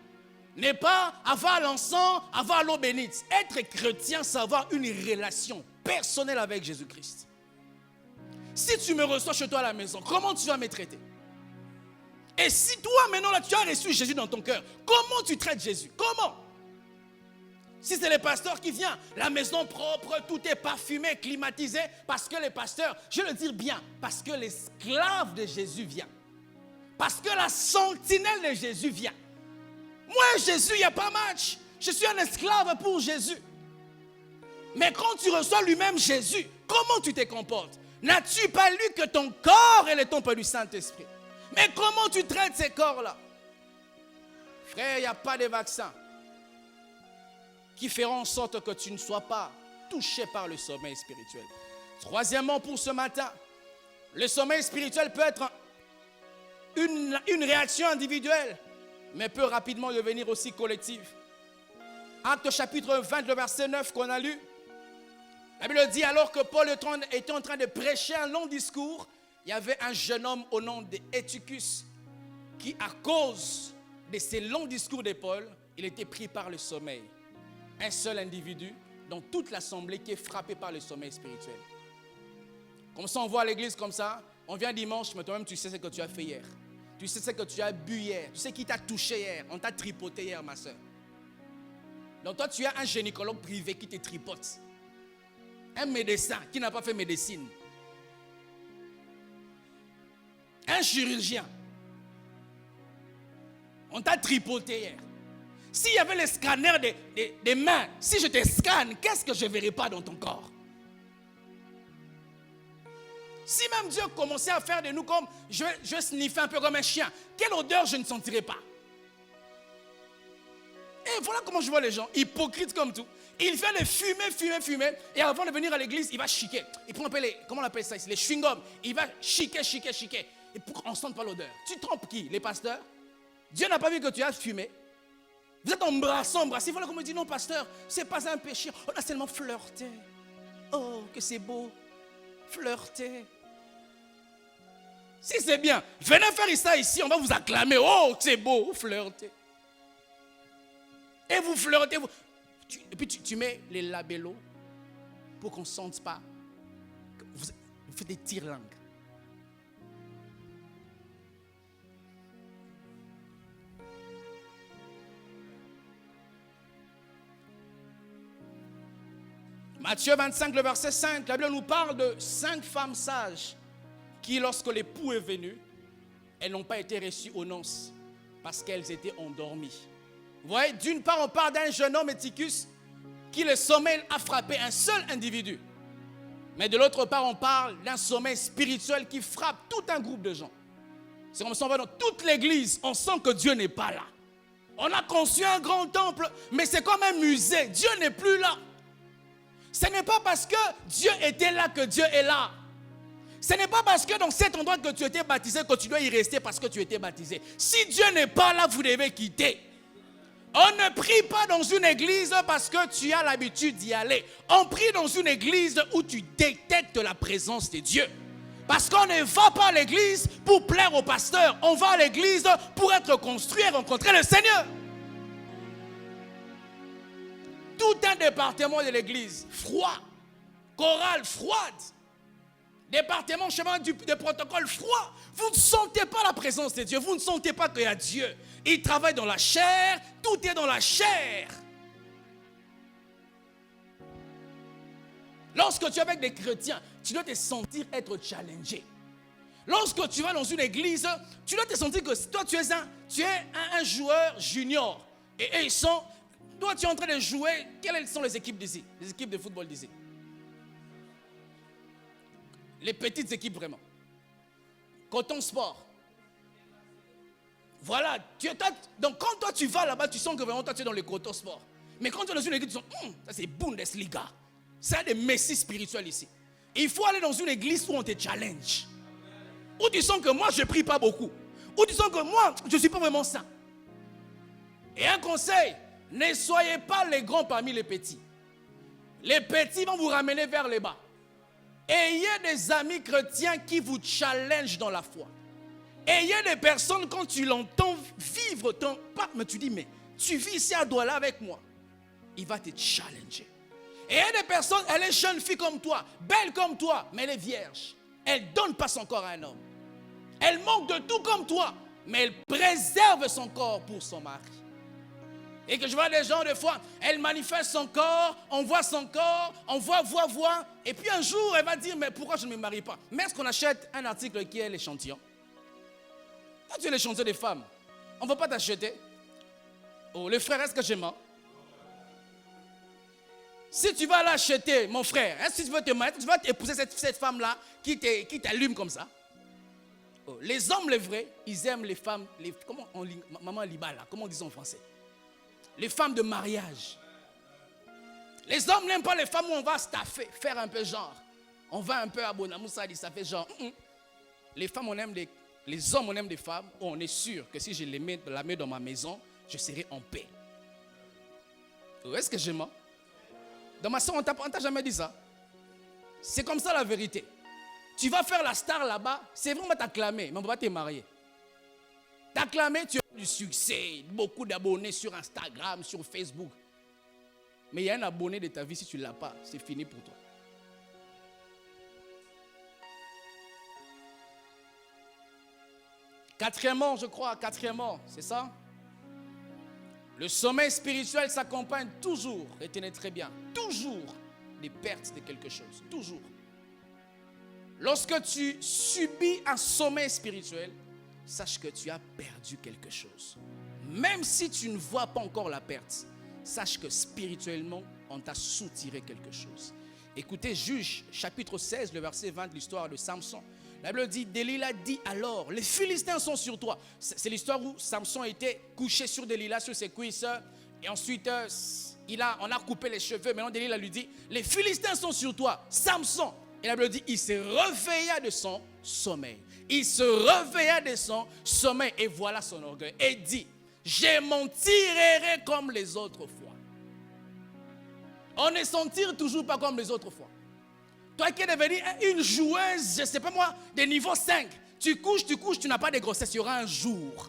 N'est pas avoir l'encens, avoir l'eau bénite. Être chrétien, c'est avoir une relation personnelle avec Jésus-Christ. Si tu me reçois chez toi à la maison, comment tu vas me traiter? Et si toi, maintenant, là, tu as reçu Jésus dans ton cœur, comment tu traites Jésus? Comment? Si c'est le pasteur qui vient, la maison propre, tout est parfumé, climatisé, parce que le pasteur, je veux le dire bien, parce que l'esclave de Jésus vient. Parce que la sentinelle de Jésus vient. Moi, Jésus, il n'y a pas match. Je suis un esclave pour Jésus. Mais quand tu reçois lui-même Jésus, comment tu te comportes? N'as-tu pas lu que ton corps est le temple du Saint-Esprit? Mais comment tu traites ces corps-là? Frère, il n'y a pas de vaccin qui feront en sorte que tu ne sois pas touché par le sommeil spirituel. Troisièmement, pour ce matin, le sommeil spirituel peut être une réaction individuelle, mais peut rapidement devenir aussi collective. Actes chapitre 20, le verset 9 qu'on a lu, la Bible dit, alors que Paul était en train de prêcher un long discours, il y avait un jeune homme au nom d'Eutychus qui, à cause de ces longs discours de Paul, il était pris par le sommeil. Un seul individu dans toute l'assemblée qui est frappé par le sommeil spirituel. Comme ça, on voit à l'église comme ça, on vient dimanche, mais toi-même tu sais ce que tu as fait hier. Tu sais ce que tu as bu hier. Tu sais qui t'a touché hier. On t'a tripoté hier, ma soeur. Donc toi, tu as un gynécologue privé qui te tripote. Un médecin qui n'a pas fait médecine. Un chirurgien. On t'a tripoté hier. S'il y avait le scanner des mains, si je te scanne, qu'est-ce que je ne verrai pas dans ton corps? Si même Dieu commençait à faire de nous comme, je sniffer un peu comme un chien, quelle odeur je ne sentirais pas? Et voilà comment je vois les gens, hypocrites comme tout. Il fait le fumer, et avant de venir à l'église, il va chiquer. Il prend un peu comment on appelle ça ici, les chewing-gums. Il va chiquer. Et pour qu'on ne sente pas l'odeur. Tu trompes qui? Les pasteurs? Dieu n'a pas vu que tu as fumé. Vous êtes embrassé. Voilà comme on dit, non pasteur, c'est pas un péché. On a seulement flirté. Oh, que c'est beau. Flirter. Si c'est bien, venez faire ça ici, on va vous acclamer. Oh, c'est beau, flirter. Et vous flirtez. Et puis tu mets les labellos pour qu'on ne sente pas. Vous faites des tire-langues. Matthieu 25, le verset 5, la Bible nous parle de 5 femmes sages qui, lorsque l'époux est venu, elles n'ont pas été reçues aux noces parce qu'elles étaient endormies. Vous voyez, d'une part, on parle d'un jeune homme Éticus qui le sommeil a frappé un seul individu. Mais de l'autre part, on parle d'un sommeil spirituel qui frappe tout un groupe de gens. C'est comme si on va dans toute l'église, on sent que Dieu n'est pas là. On a construit un grand temple, mais c'est comme un musée. Dieu n'est plus là. Ce n'est pas parce que Dieu était là que Dieu est là. Ce n'est pas parce que dans cet endroit que tu étais baptisé que tu dois y rester parce que tu étais baptisé. Si Dieu n'est pas là, vous devez quitter. On ne prie pas dans une église parce que tu as l'habitude d'y aller. On prie dans une église où tu détectes la présence de Dieu. Parce qu'on ne va pas à l'église pour plaire au pasteur. On va à l'église pour être construit et rencontrer le Seigneur. Tout un département de l'église, froid, chorale froide, département chemin des protocoles froid. Vous ne sentez pas la présence de Dieu, vous ne sentez pas qu'il y a Dieu. Il travaille dans la chair, tout est dans la chair. Lorsque tu es avec des chrétiens, tu dois te sentir être challengé. Lorsque tu vas dans une église, tu dois te sentir que toi tu es un joueur junior. Et eux ils sont... Toi, tu es en train de jouer. Quelles sont les équipes d'ici? Les équipes de football d'ici? Les petites équipes vraiment. Coton Sport. Voilà. Donc, quand toi, tu vas là-bas, tu sens que vraiment, toi, tu es dans le Coton Sport. Mais quand tu es dans une église, tu sens, ça c'est Bundesliga. C'est des messies spirituels ici. Et il faut aller dans une église où on te challenge. Où tu sens que moi, je ne prie pas beaucoup. Où tu sens que moi, je ne suis pas vraiment saint. Et un conseil. Ne soyez pas les grands parmi les petits. Les petits vont vous ramener vers les bas. Ayez des amis chrétiens qui vous challengent dans la foi. Ayez des personnes, quand tu l'entends vivre ton... Mais tu dis, mais tu vis ici à Douala avec moi. Il va te challenger. Et il y a des personnes, elle est jeune fille comme toi, belle comme toi, mais elle est vierge. Elle ne donne pas son corps à un homme. Elle manque de tout comme toi, mais elle préserve son corps pour son mari. Et que je vois des gens, des fois, elle manifeste son corps, on voit son corps, on voit. Et puis un jour, elle va dire, mais pourquoi je ne me marie pas? Mais est-ce qu'on achète un article qui est l'échantillon? Quand tu es l'échantillon des femmes, on ne va pas t'acheter. Oh, le frère, est-ce que je mens? Si tu vas l'acheter, mon frère, est-ce que tu veux te marier, tu vas épouser cette femme-là qui t'allume comme ça? Oh, les hommes, les vrais, ils aiment les femmes, comment on dit, maman Libala, comment on dit ça en français? Les femmes de mariage. Les hommes n'aiment pas les femmes où on va staffer, faire un peu genre. On va un peu à Bonamoussa, ça fait genre. Les femmes, on aime les hommes, on aime des femmes où on est sûr que si je la mets dans ma maison, je serai en paix. Où est-ce que je mens? Dans ma soeur, on t'a jamais dit ça. C'est comme ça la vérité. Tu vas faire la star là-bas, c'est vraiment t'acclamer, mais on ne va pas te marier. T'acclamer, tu as du succès, beaucoup d'abonnés sur Instagram, sur Facebook. Mais il y a un abonné de ta vie, si tu ne l'as pas, c'est fini pour toi. Quatrièmement, c'est ça? Le sommeil spirituel s'accompagne toujours, retenez très bien, toujours des pertes de quelque chose, toujours. Lorsque tu subis un sommeil spirituel, sache que tu as perdu quelque chose. Même si tu ne vois pas encore la perte, sache que spirituellement, on t'a soutiré quelque chose. Écoutez, Juge, chapitre 16, le verset 20 de l'histoire de Samson. La Bible dit, Delilah dit alors, les Philistins sont sur toi. C'est l'histoire où Samson était couché sur Delilah, sur ses cuisses. Et ensuite, on a coupé les cheveux. Maintenant, Delilah lui dit, les Philistins sont sur toi, Samson. Et la Bible dit, il se réveilla de son sommeil. Il se réveilla de son sommeil. Et voilà son orgueil. Et dit, je m'en tirerai comme les autres fois. On ne s'en tire toujours pas comme les autres fois. Toi qui es devenu une joueuse, je ne sais pas moi, de niveau 5. Tu couches, tu n'as pas de grossesse. Il y aura un jour.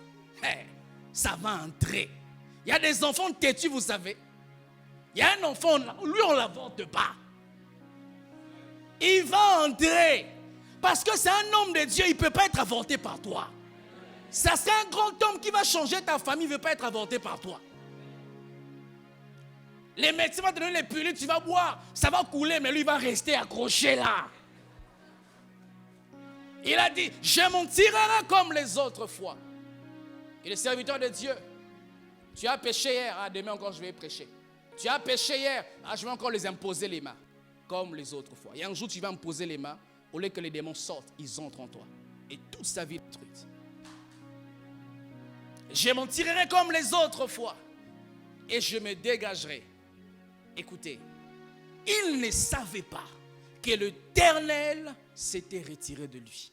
Ça va entrer. Il Il y a des enfants têtus, vous savez. Il y a un enfant, lui on ne l'avorte pas. Il va entrer. Parce que c'est un homme de Dieu, il ne peut pas être avorté par toi. Ça c'est un grand homme qui va changer ta famille, il ne veut pas être avorté par toi. Les médecins vont te donner les pilules, tu vas boire, ça va couler, mais lui il va rester accroché là. Il a dit, je m'en tirerai comme les autres fois. Et le serviteur de Dieu, tu as péché hier, demain encore je vais prêcher. Tu as péché hier, je vais encore les imposer les mains, comme les autres fois. Et un jour tu vas me poser les mains, au lieu que les démons sortent, ils entrent en toi. Et toute sa vie est détruite. Je m'en tirerai comme les autres fois. Et je me dégagerai. Écoutez, il ne savait pas que l'Éternel s'était retiré de lui.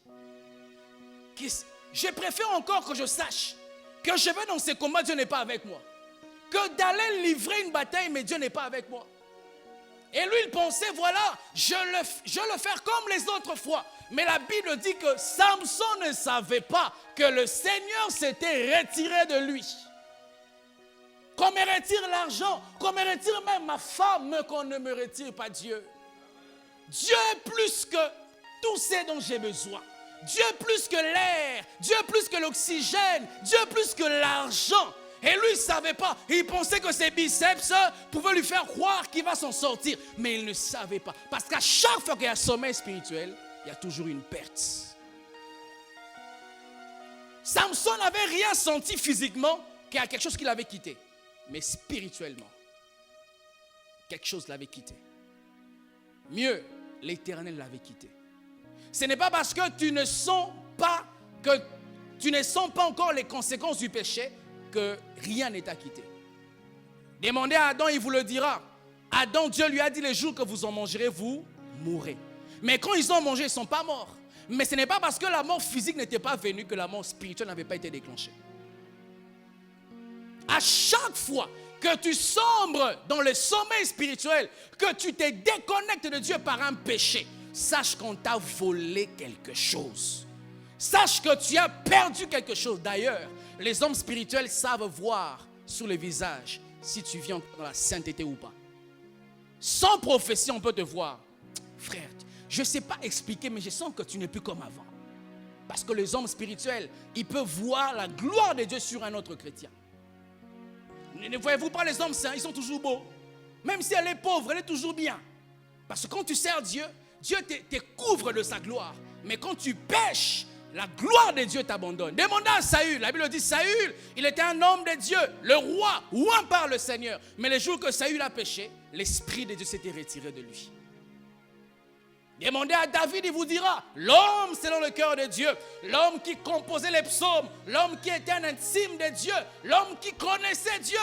Je préfère encore que je sache que je vais dans ces combats, Dieu n'est pas avec moi. Que d'aller livrer une bataille, mais Dieu n'est pas avec moi. Et lui, il pensait, voilà, je le faire comme les autres fois. Mais la Bible dit que Samson ne savait pas que le Seigneur s'était retiré de lui. Qu'on me retire l'argent, qu'on me retire même ma femme, mais qu'on ne me retire pas Dieu. Dieu est plus que tout ce dont j'ai besoin. Dieu est plus que l'air, Dieu est plus que l'oxygène, Dieu est plus que l'argent. Et lui, il ne savait pas. Il pensait que ses biceps pouvaient lui faire croire qu'il va s'en sortir. Mais il ne savait pas. Parce qu'à chaque fois qu'il y a un sommeil spirituel, il y a toujours une perte. Samson n'avait rien senti physiquement qu'il y a quelque chose qui l'avait quitté. Mais spirituellement, quelque chose l'avait quitté. Mieux, l'Éternel l'avait quitté. Ce n'est pas parce que tu ne sens pas encore les conséquences du péché que rien n'est à quitter. Demandez à Adam, il vous le dira. Adam, Dieu lui a dit, les jours que vous en mangerez, vous mourrez. Mais quand ils ont mangé, ils ne sont pas morts. Mais ce n'est pas parce que la mort physique n'était pas venue que la mort spirituelle n'avait pas été déclenchée. À chaque fois que tu sombres dans le sommeil spirituel, que tu te déconnectes de Dieu par un péché, sache qu'on t'a volé quelque chose. Sache que tu as perdu quelque chose. D'ailleurs, les hommes spirituels savent voir sur le visage si tu viens dans la sainteté ou pas. Sans prophétie, on peut te voir. Frère, je ne sais pas expliquer, mais je sens que tu n'es plus comme avant. Parce que les hommes spirituels, ils peuvent voir la gloire de Dieu sur un autre chrétien. Ne voyez-vous pas les hommes saints, ils sont toujours beaux. Même si elle est pauvre, elle est toujours bien. Parce que quand tu sers Dieu, Dieu te couvre de sa gloire. Mais quand tu pêches, la gloire de Dieu t'abandonne. Demandez à Saül, la Bible dit Saül, il était un homme de Dieu, le roi, oint par le Seigneur. Mais le jour que Saül a péché, l'Esprit de Dieu s'était retiré de lui. Demandez à David, il vous dira, l'homme selon le cœur de Dieu, l'homme qui composait les psaumes, l'homme qui était un intime de Dieu, l'homme qui connaissait Dieu.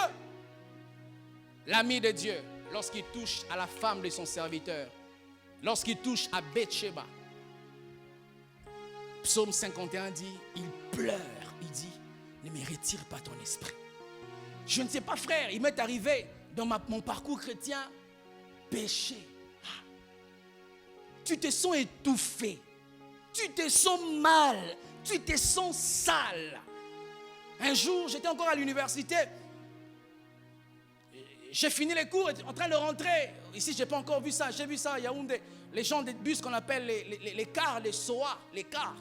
L'ami de Dieu, lorsqu'il touche à la femme de son serviteur, lorsqu'il touche à Bathsheba, Psaume 51 dit, il pleure, il dit, ne me retire pas ton esprit. Je ne sais pas frère, il m'est arrivé dans mon parcours chrétien, péché. Tu te sens étouffé, tu te sens mal, tu te sens sale. Un jour, j'étais encore à l'université, j'ai fini les cours, en train de rentrer. Ici, je n'ai pas encore vu ça, j'ai vu ça à Yaoundé. Les gens des bus qu'on appelle les cars, les SOA, les cars.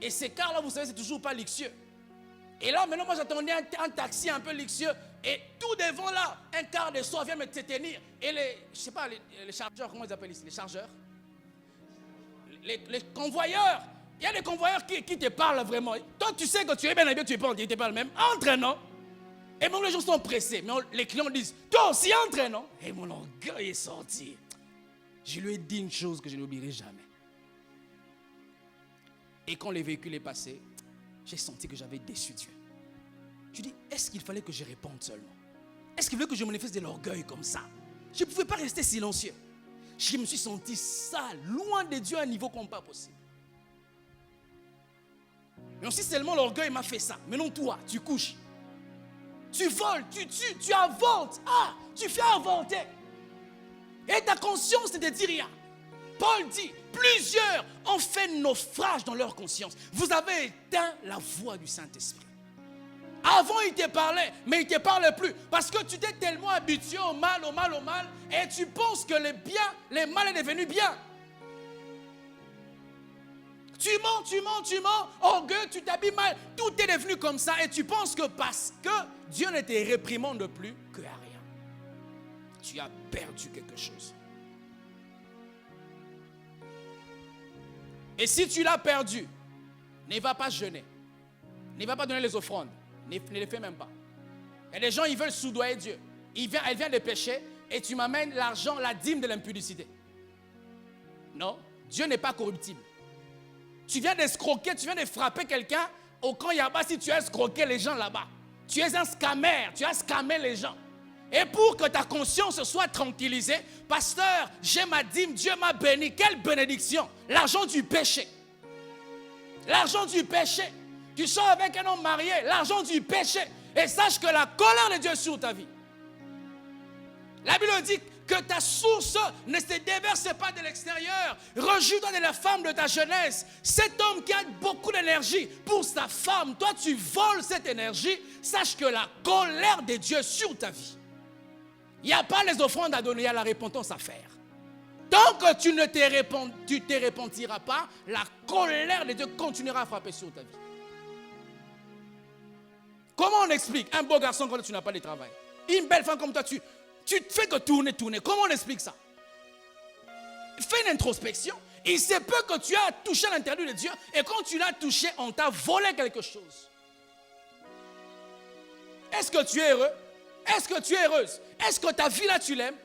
Et ces cars-là, vous savez, c'est toujours pas luxueux. Et là, maintenant, moi, j'attendais un taxi un peu luxueux. Et tout devant là, un car de SOA vient me tenir. Et je sais pas, les chargeurs, comment ils appellent ici? Les chargeurs? Les convoyeurs, il y a des convoyeurs qui te parlent vraiment. Toi, tu sais que tu es bien habillé, tu es pas, ils te parlent même. Entre, non? Et même les gens sont pressés. Mais les clients disent, toi aussi, entre, non? Et mon orgueil est sorti. Je lui ai dit une chose que je n'oublierai jamais. Et quand le véhicule est passé, j'ai senti que j'avais déçu Dieu. Je dis, est-ce qu'il fallait que je réponde seulement? Est-ce qu'il voulait que je manifeste de l'orgueil comme ça? Je ne pouvais pas rester silencieux. Je me suis senti sale, loin de Dieu à un niveau qu'on n'est pas possible. Mais aussi seulement l'orgueil m'a fait ça. Mais non toi, tu couches. Tu voles, tu tues, tu avortes. Ah, tu fais avorter. Et ta conscience ne te dit rien. Paul dit, plusieurs ont fait naufrage dans leur conscience. Vous avez éteint la voix du Saint-Esprit. Avant, il te parlait, mais il ne te parle plus. Parce que tu t'es tellement habitué au mal, et tu penses que le mal est devenu bien. Tu mens, orgueil, tu t'habilles mal, tout est devenu comme ça et tu penses que parce que Dieu ne te réprimande plus, que à rien. Tu as perdu quelque chose. Et si tu l'as perdu, ne va pas jeûner, ne va pas donner les offrandes, ne les fais même pas. Et les gens, ils veulent soudoyer Dieu. Elle vient de pécher et tu m'amènes l'argent, la dîme de l'impudicité. Non, Dieu n'est pas corruptible. Tu viens d'escroquer, tu viens de frapper quelqu'un au camp Yaba si tu as escroqué les gens là-bas. Tu es un scammer, tu as scammé les gens. Et pour que ta conscience soit tranquillisée, pasteur, j'ai ma dîme, Dieu m'a béni. Quelle bénédiction! L'argent du péché. L'argent du péché. Tu sors avec un homme marié, l'argent du péché. Et sache que la colère de Dieu est sur ta vie. La Bible dit que ta source ne se déverse pas de l'extérieur. Rejouis-toi de la femme de ta jeunesse. Cet homme qui a beaucoup d'énergie pour sa femme, toi tu voles cette énergie. Sache que la colère de Dieu est sur ta vie. Il n'y a pas les offrandes à donner, il y a la repentance à faire. Tant que tu ne te repentiras pas, la colère de Dieu continuera à frapper sur ta vie. Comment on explique un beau garçon quand tu n'as pas de travail? Une belle femme comme toi, tu ne fais que tourner. Comment on explique ça? Fais une introspection. Il se peut que tu as touché l'intérieur de Dieu et quand tu l'as touché, on t'a volé quelque chose. Est-ce que tu es heureux? Est-ce que tu es heureuse? Est-ce que ta vie là, tu l'aimes?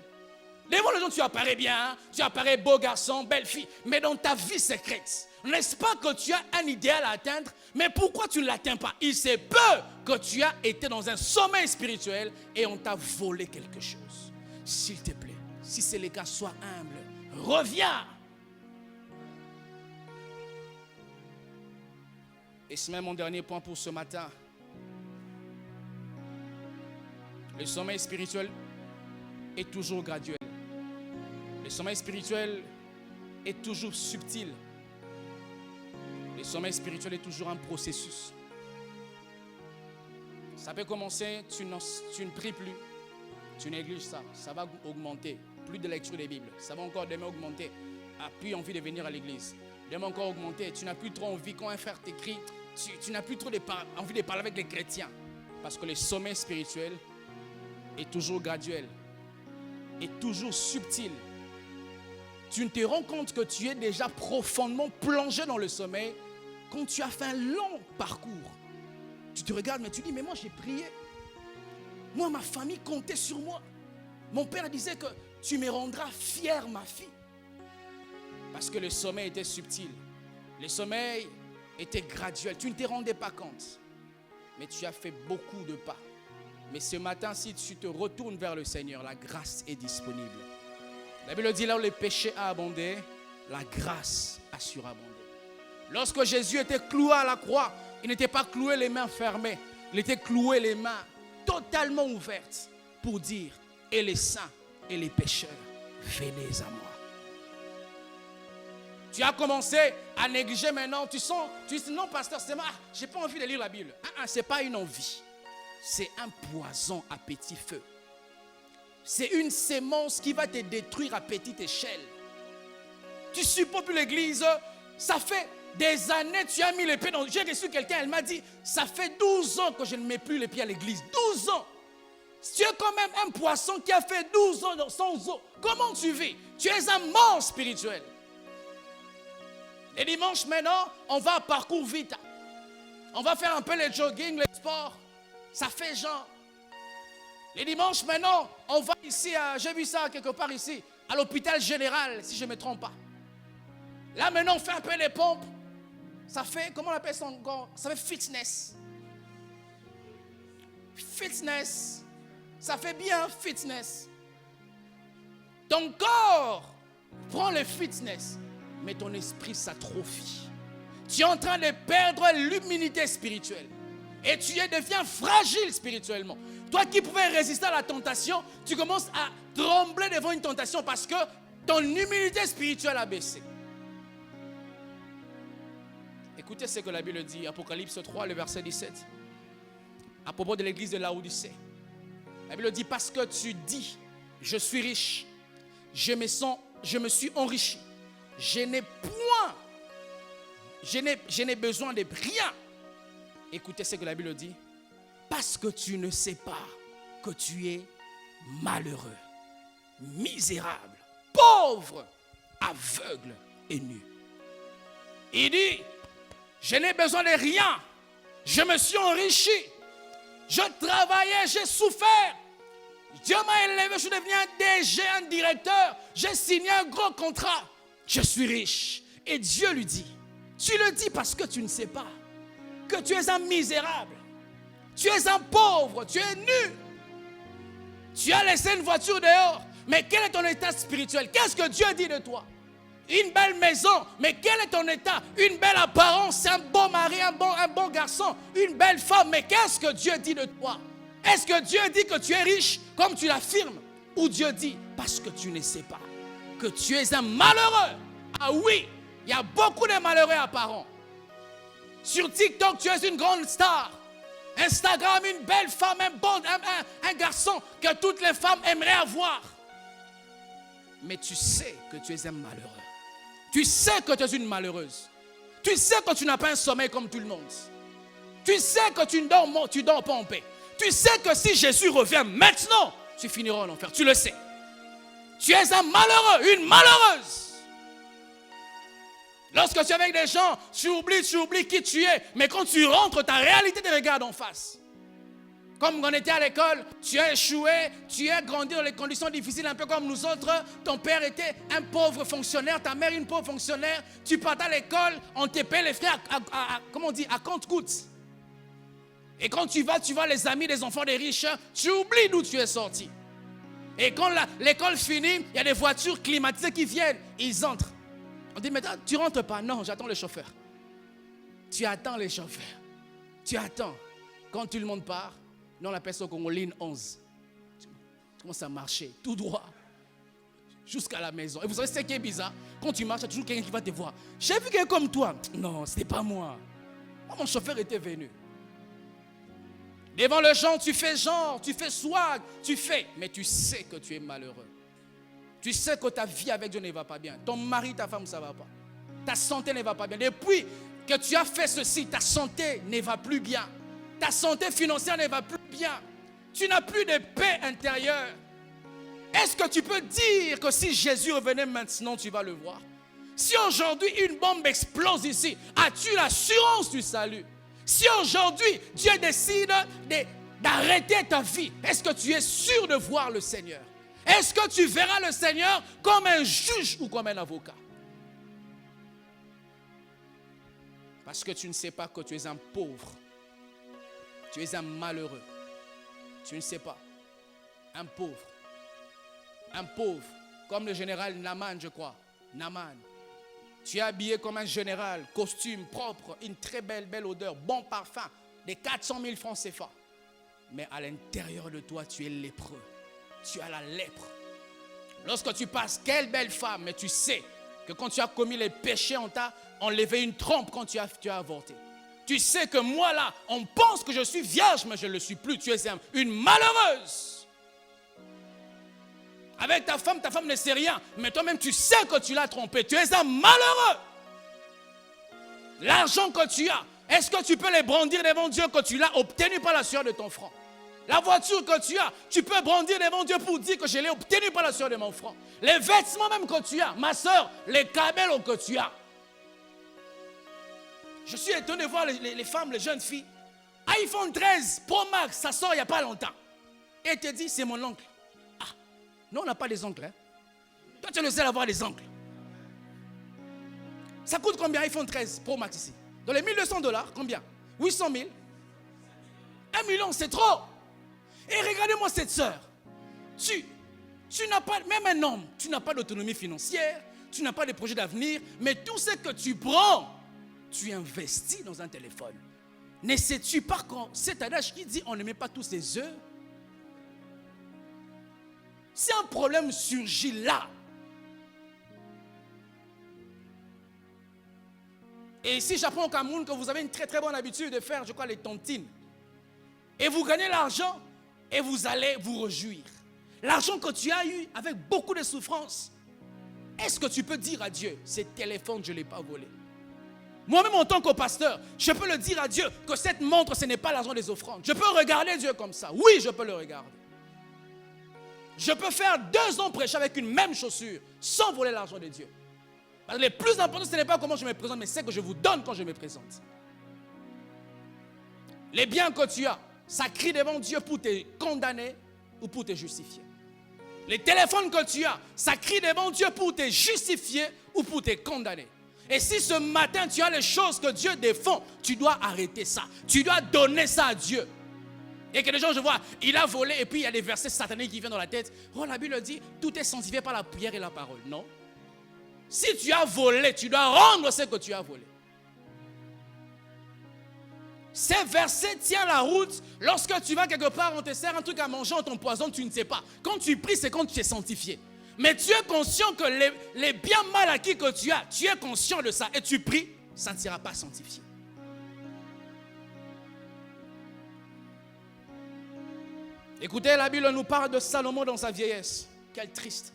Devant les gens, tu apparais bien, tu apparais beau garçon, belle fille. Mais dans ta vie secrète, n'est-ce pas que tu as un idéal à atteindre? Mais pourquoi tu ne l'atteins pas? Il se peut que tu as été dans un sommeil spirituel et on t'a volé quelque chose. S'il te plaît, si c'est le cas, sois humble. Reviens. Et c'est même mon dernier point pour ce matin. Le sommeil spirituel est toujours graduel. Le sommeil spirituel est toujours subtil. Le sommeil spirituel est toujours un processus. Ça peut commencer, tu ne pries plus, tu négliges ça. Ça va augmenter. Plus de lecture des Bibles. Ça va encore demain augmenter. Plus envie de venir à l'église. Demain encore augmenter. Tu n'as plus trop envie, quand un frère t'écrit, tu n'as plus trop envie de parler avec les chrétiens. Parce que le sommeil spirituel est toujours graduel, est toujours subtil. Tu ne te rends compte que tu es déjà profondément plongé dans le sommeil quand tu as fait un long parcours. Tu te regardes, mais tu dis, mais moi j'ai prié. Moi, ma famille comptait sur moi. Mon père disait que tu me rendras fière, ma fille. Parce que le sommeil était subtil. Le sommeil était graduel. Tu ne te rendais pas compte. Mais tu as fait beaucoup de pas. Mais ce matin, si tu te retournes vers le Seigneur, la grâce est disponible. La Bible dit là où le péché a abondé, la grâce a surabondé. Lorsque Jésus était cloué à la croix, il n'était pas cloué les mains fermées. Il était cloué les mains totalement ouvertes pour dire, et les saints et les pécheurs, venez à moi. Tu as commencé à négliger maintenant. Tu dis, non pasteur, c'est moi, j'ai pas envie de lire la Bible. Ce n'est pas une envie. C'est un poison à petit feu. C'est une sémence qui va te détruire à petite échelle. Tu supportes plus l'église. Ça fait des années tu as mis les pieds dans... J'ai reçu quelqu'un, elle m'a dit, ça fait 12 ans que je ne mets plus les pieds à l'église. 12 ans. Tu es quand même un poisson qui a fait 12 ans sans eau. Comment tu vis? Tu es un mort spirituel. Les dimanches maintenant, on va à parcours vite. On va faire un peu le jogging, le sport. Ça fait genre. Les dimanches maintenant, on va ici, j'ai vu ça quelque part ici, à l'hôpital général, si je ne me trompe pas. Là maintenant, on fait un peu les pompes. Ça fait, comment on appelle ça encore? Ça fait fitness. Fitness. Ça fait bien fitness. Ton corps prend le fitness, mais ton esprit s'atrophie. Tu es en train de perdre l'humilité spirituelle. Et tu deviens fragile spirituellement. Toi qui pouvais résister à la tentation, tu commences à trembler devant une tentation parce que ton humilité spirituelle a baissé. Écoutez ce que la Bible dit, Apocalypse 3, le verset 17. à propos de l'église de Laodicée. La Bible dit, parce que tu dis, je suis riche, je me suis enrichi, je n'ai besoin de rien. Écoutez ce que la Bible dit, parce que tu ne sais pas que tu es malheureux, misérable, pauvre, aveugle et nu. Il dit, je n'ai besoin de rien, je me suis enrichi, je travaillais, j'ai souffert. Dieu m'a élevé, je suis devenu un DG, un directeur, j'ai signé un gros contrat, je suis riche. Et Dieu lui dit, tu le dis parce que tu ne sais pas que tu es un misérable, tu es un pauvre, tu es nu. Tu as laissé une voiture dehors, mais quel est ton état spirituel? Qu'est-ce que Dieu dit de toi? Une belle maison, mais quel est ton état? Une belle apparence, un bon mari, un bon garçon, une belle femme, mais qu'est-ce que Dieu dit de toi? Est-ce que Dieu dit que tu es riche comme tu l'affirmes? Ou Dieu dit parce que tu ne sais pas que tu es un malheureux? Ah oui, il y a beaucoup de malheureux apparents. Sur TikTok, tu es une grande star. Instagram, une belle femme, un garçon que toutes les femmes aimeraient avoir. Mais tu sais que tu es un malheureux. Tu sais que tu es une malheureuse. Tu sais que tu n'as pas un sommeil comme tout le monde. Tu sais que tu dors pas en paix. Tu sais que si Jésus revient maintenant, tu finiras en enfer. Tu le sais. Tu es un malheureux, une malheureuse. Lorsque tu es avec des gens, tu oublies qui tu es. Mais quand tu rentres, ta réalité te regarde en face. Comme quand on était à l'école, tu as échoué, tu as grandi dans les conditions difficiles, un peu comme nous autres. Ton père était un pauvre fonctionnaire, ta mère une pauvre fonctionnaire. Tu partais à l'école, on te paie les frais à compte-gouttes. Et quand tu vas les amis des enfants des riches, tu oublies d'où tu es sorti. Et quand l'école finit, il y a des voitures climatisées qui viennent, ils entrent. On dit, mais tu ne rentres pas. Non, j'attends le chauffeur. Tu attends les chauffeurs. Tu attends. Quand tout le monde part, nous on appelle ça au Congo ligne 11. Tu commences à marcher tout droit jusqu'à la maison. Et vous savez ce qui est bizarre? Quand tu marches, il y a toujours quelqu'un qui va te voir. J'ai vu quelqu'un comme toi. Non, ce n'est pas moi. Moi, mon chauffeur était venu. Devant les gens, tu fais genre, tu fais swag, mais tu sais que tu es malheureux. Tu sais que ta vie avec Dieu ne va pas bien. Ton mari, ta femme, ça ne va pas. Ta santé ne va pas bien. Depuis que tu as fait ceci, ta santé ne va plus bien. Ta santé financière ne va plus bien. Tu n'as plus de paix intérieure. Est-ce que tu peux dire que si Jésus revenait maintenant, tu vas le voir? Si aujourd'hui une bombe explose ici, as-tu l'assurance du salut? Si aujourd'hui Dieu décide d'arrêter ta vie, est-ce que tu es sûr de voir le Seigneur? Est-ce que tu verras le Seigneur comme un juge ou comme un avocat? Parce que tu ne sais pas que tu es un pauvre. Tu es un malheureux. Tu ne sais pas. Un pauvre. Un pauvre. Comme le général Naman, je crois. Naman. Tu es habillé comme un général. Costume propre. Une très belle odeur. Bon parfum. Des 400 000 francs CFA. Mais à l'intérieur de toi, tu es lépreux. Tu as la lèpre. Lorsque tu passes, quelle belle femme, mais tu sais que quand tu as commis les péchés, on t'a enlevé une trompe quand tu as avorté. Tu sais que moi là, on pense que je suis vierge, mais je ne le suis plus. Tu es une malheureuse. Avec ta femme ne sait rien, mais toi-même tu sais que tu l'as trompée. Tu es un malheureux. L'argent que tu as, est-ce que tu peux les brandir devant Dieu que tu l'as obtenu par la sueur de ton front? La voiture que tu as, tu peux brandir devant Dieu pour dire que je l'ai obtenu par la sueur de mon front. Les vêtements même que tu as, ma soeur, les cabellos que tu as. Je suis étonné de voir les femmes, les jeunes filles. iPhone 13 Pro Max, ça sort il n'y a pas longtemps. Et elle te dit, c'est mon oncle. Ah, nous on n'a pas des oncles. Hein? Toi tu es le seul à avoir des oncles. Ça coûte combien iPhone 13 Pro Max ici? Dans les $1,200, combien? 800 000? 1 million, c'est trop. Et regardez-moi cette sœur. Tu n'as pas, même un homme, tu n'as pas d'autonomie financière, tu n'as pas de projet d'avenir, mais tout ce que tu prends, tu investis dans un téléphone. Ne sais-tu pas quand cet adage qui dit on ne met pas tous ses œufs? Si un problème surgit là, et ici j'apprends au Cameroun que vous avez une très très bonne habitude de faire, je crois, les tontines. Et vous gagnez l'argent et vous allez vous réjouir. L'argent que tu as eu avec beaucoup de souffrance, est-ce que tu peux dire à Dieu, ce téléphone, je ne l'ai pas volé? Moi-même, en tant que pasteur, je peux le dire à Dieu que cette montre, ce n'est pas l'argent des offrandes. Je peux regarder Dieu comme ça. Oui, je peux le regarder. Je peux faire 2 ans prêcher avec une même chaussure sans voler l'argent de Dieu. Parce que le plus important, ce n'est pas comment je me présente, mais c'est que je vous donne quand je me présente. Les biens que tu as, ça crie devant Dieu pour te condamner ou pour te justifier. Les téléphones que tu as, ça crie devant Dieu pour te justifier ou pour te condamner. Et si ce matin tu as les choses que Dieu défend, tu dois arrêter ça. Tu dois donner ça à Dieu. Et que les gens, je vois, il a volé et puis il y a des versets sataniques qui viennent dans la tête. Oh, la Bible dit, tout est sanctifié par la prière et la parole. Non. Si tu as volé, tu dois rendre ce que tu as volé. Ces versets tiennent la route lorsque tu vas quelque part, on te sert un truc à manger, on t'empoisonne, tu ne sais pas. Quand tu pries, c'est quand tu es sanctifié. Mais tu es conscient que les biens mal acquis que tu as, tu es conscient de ça et tu pries, ça ne sera pas sanctifié. Écoutez, la Bible nous parle de Salomon dans sa vieillesse. Quelle triste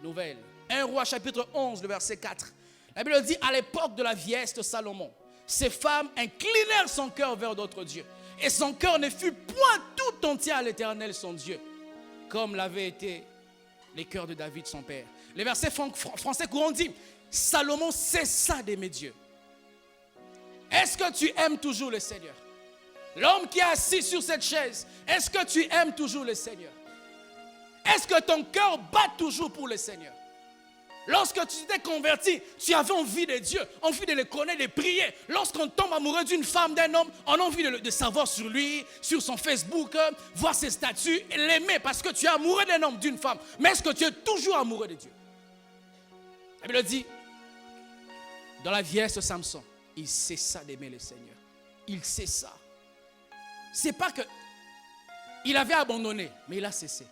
nouvelle. 1 Roi chapitre 11, le verset 4. La Bible dit, à l'époque de la vieillesse de Salomon, ces femmes inclinèrent son cœur vers d'autres dieux. Et son cœur ne fut point tout entier à l'Éternel son Dieu, comme l'avait été les cœurs de David son père. Les versets français courants dit, Salomon cessa d'aimer Dieu. Est-ce que tu aimes toujours le Seigneur? L'homme qui est assis sur cette chaise, est-ce que tu aimes toujours le Seigneur? Est-ce que ton cœur bat toujours pour le Seigneur? Lorsque tu t'es converti, tu avais envie de Dieu, envie de le connaître, de prier. Lorsqu'on tombe amoureux d'une femme, d'un homme, on a envie de savoir sur lui, sur son Facebook, voir ses statuts, l'aimer parce que tu es amoureux d'un homme, d'une femme. Mais est-ce que tu es toujours amoureux de Dieu? La Bible dit, dans la vieillesse de Samson, il cessa d'aimer le Seigneur. Il cessa. C'est pas que il avait abandonné, mais il a cessé.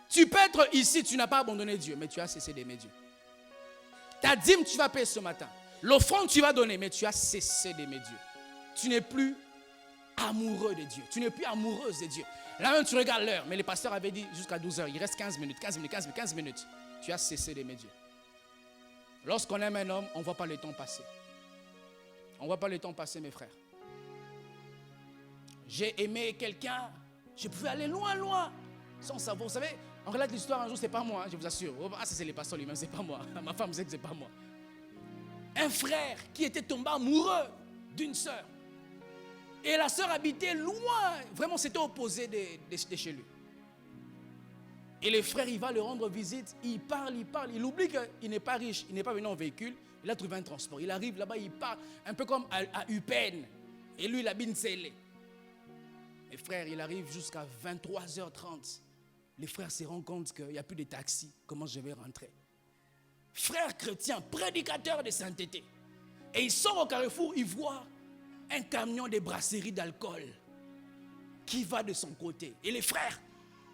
Tu peux être ici, tu n'as pas abandonné Dieu, mais tu as cessé d'aimer Dieu. Ta dîme, tu vas payer ce matin. L'offrande, tu vas donner, mais tu as cessé d'aimer Dieu. Tu n'es plus amoureux de Dieu. Tu n'es plus amoureuse de Dieu. Là même, tu regardes l'heure, mais les pasteurs avaient dit jusqu'à 12h, il reste 15 minutes, 15 minutes, 15 minutes, 15 minutes. Tu as cessé d'aimer Dieu. Lorsqu'on aime un homme, on ne voit pas le temps passer. On ne voit pas le temps passer, mes frères. J'ai aimé quelqu'un, je pouvais aller loin, loin, sans savoir. Vous savez, on relate l'histoire un jour, c'est pas moi, hein, je vous assure. Ah, ça c'est les pasteurs lui-même, c'est pas moi. Ma femme sait que c'est pas moi. Un frère qui était tombé amoureux d'une sœur. Et la sœur habitait loin, vraiment c'était opposé de chez lui. Et le frère, il va le rendre visite, il parle, il oublie qu'il n'est pas riche, il n'est pas venu en véhicule, il a trouvé un transport. Il arrive là-bas, il parle, un peu comme à Upen. Et lui, il habite Nsele. Et frère, il arrive jusqu'à 23h30. Les frères se rendent compte qu'il n'y a plus de taxi. Comment je vais rentrer? Frère chrétien, prédicateur de sainteté. Et il sort au carrefour, il voit un camion de brasserie d'alcool qui va de son côté. Et les frères,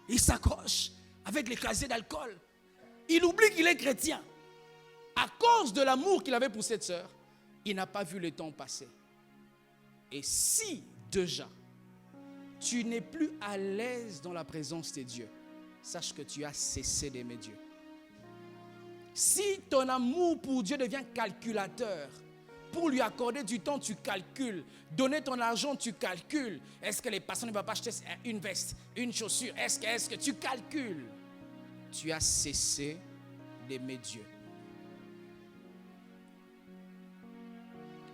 ils s'accrochent avec les casiers d'alcool. Il oublie qu'il est chrétien. À cause de l'amour qu'il avait pour cette sœur, il n'a pas vu le temps passer. Et si déjà tu n'es plus à l'aise dans la présence de Dieu, sache que tu as cessé d'aimer Dieu. Si ton amour pour Dieu devient calculateur, pour lui accorder du temps, tu calcules. Donner ton argent, tu calcules. Est-ce que les personnes ne vont pas acheter une veste, une chaussure? Est-ce que tu calcules? Tu as cessé d'aimer Dieu.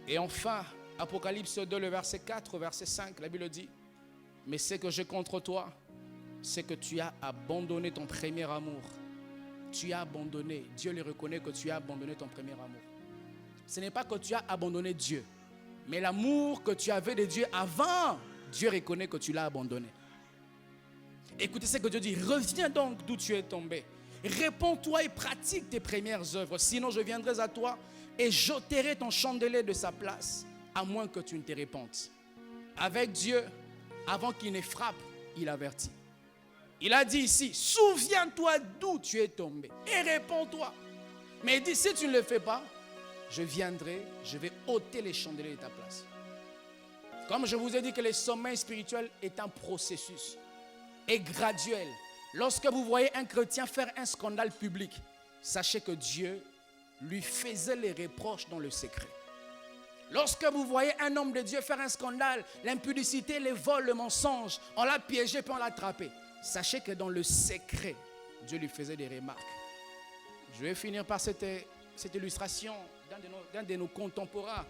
Et enfin, Apocalypse 2, le verset 4, verset 5, la Bible dit, mais ce que j'ai contre toi, c'est que tu as abandonné ton premier amour. Tu as abandonné. Dieu le reconnaît que tu as abandonné ton premier amour. Ce n'est pas que tu as abandonné Dieu, mais l'amour que tu avais de Dieu avant, Dieu reconnaît que tu l'as abandonné. Écoutez ce que Dieu dit. Reviens donc d'où tu es tombé. Réponds-toi et pratique tes premières œuvres. Sinon, je viendrai à toi et j'ôterai ton chandelier de sa place, à moins que tu ne te répandes. Avec Dieu, avant qu'il ne frappe, il avertit. Il a dit ici, souviens-toi d'où tu es tombé et réponds-toi. Mais il dit, si tu ne le fais pas, je viendrai, je vais ôter les chandeliers de ta place. Comme je vous ai dit que le sommeil spirituel est un processus et graduel. Lorsque vous voyez un chrétien faire un scandale public, sachez que Dieu lui faisait les reproches dans le secret. Lorsque vous voyez un homme de Dieu faire un scandale, l'impudicité, les vols, le mensonge, on l'a piégé puis on l'a attrapé. Sachez que dans le secret, Dieu lui faisait des remarques. Je vais finir par cette illustration d'un de nos contemporains.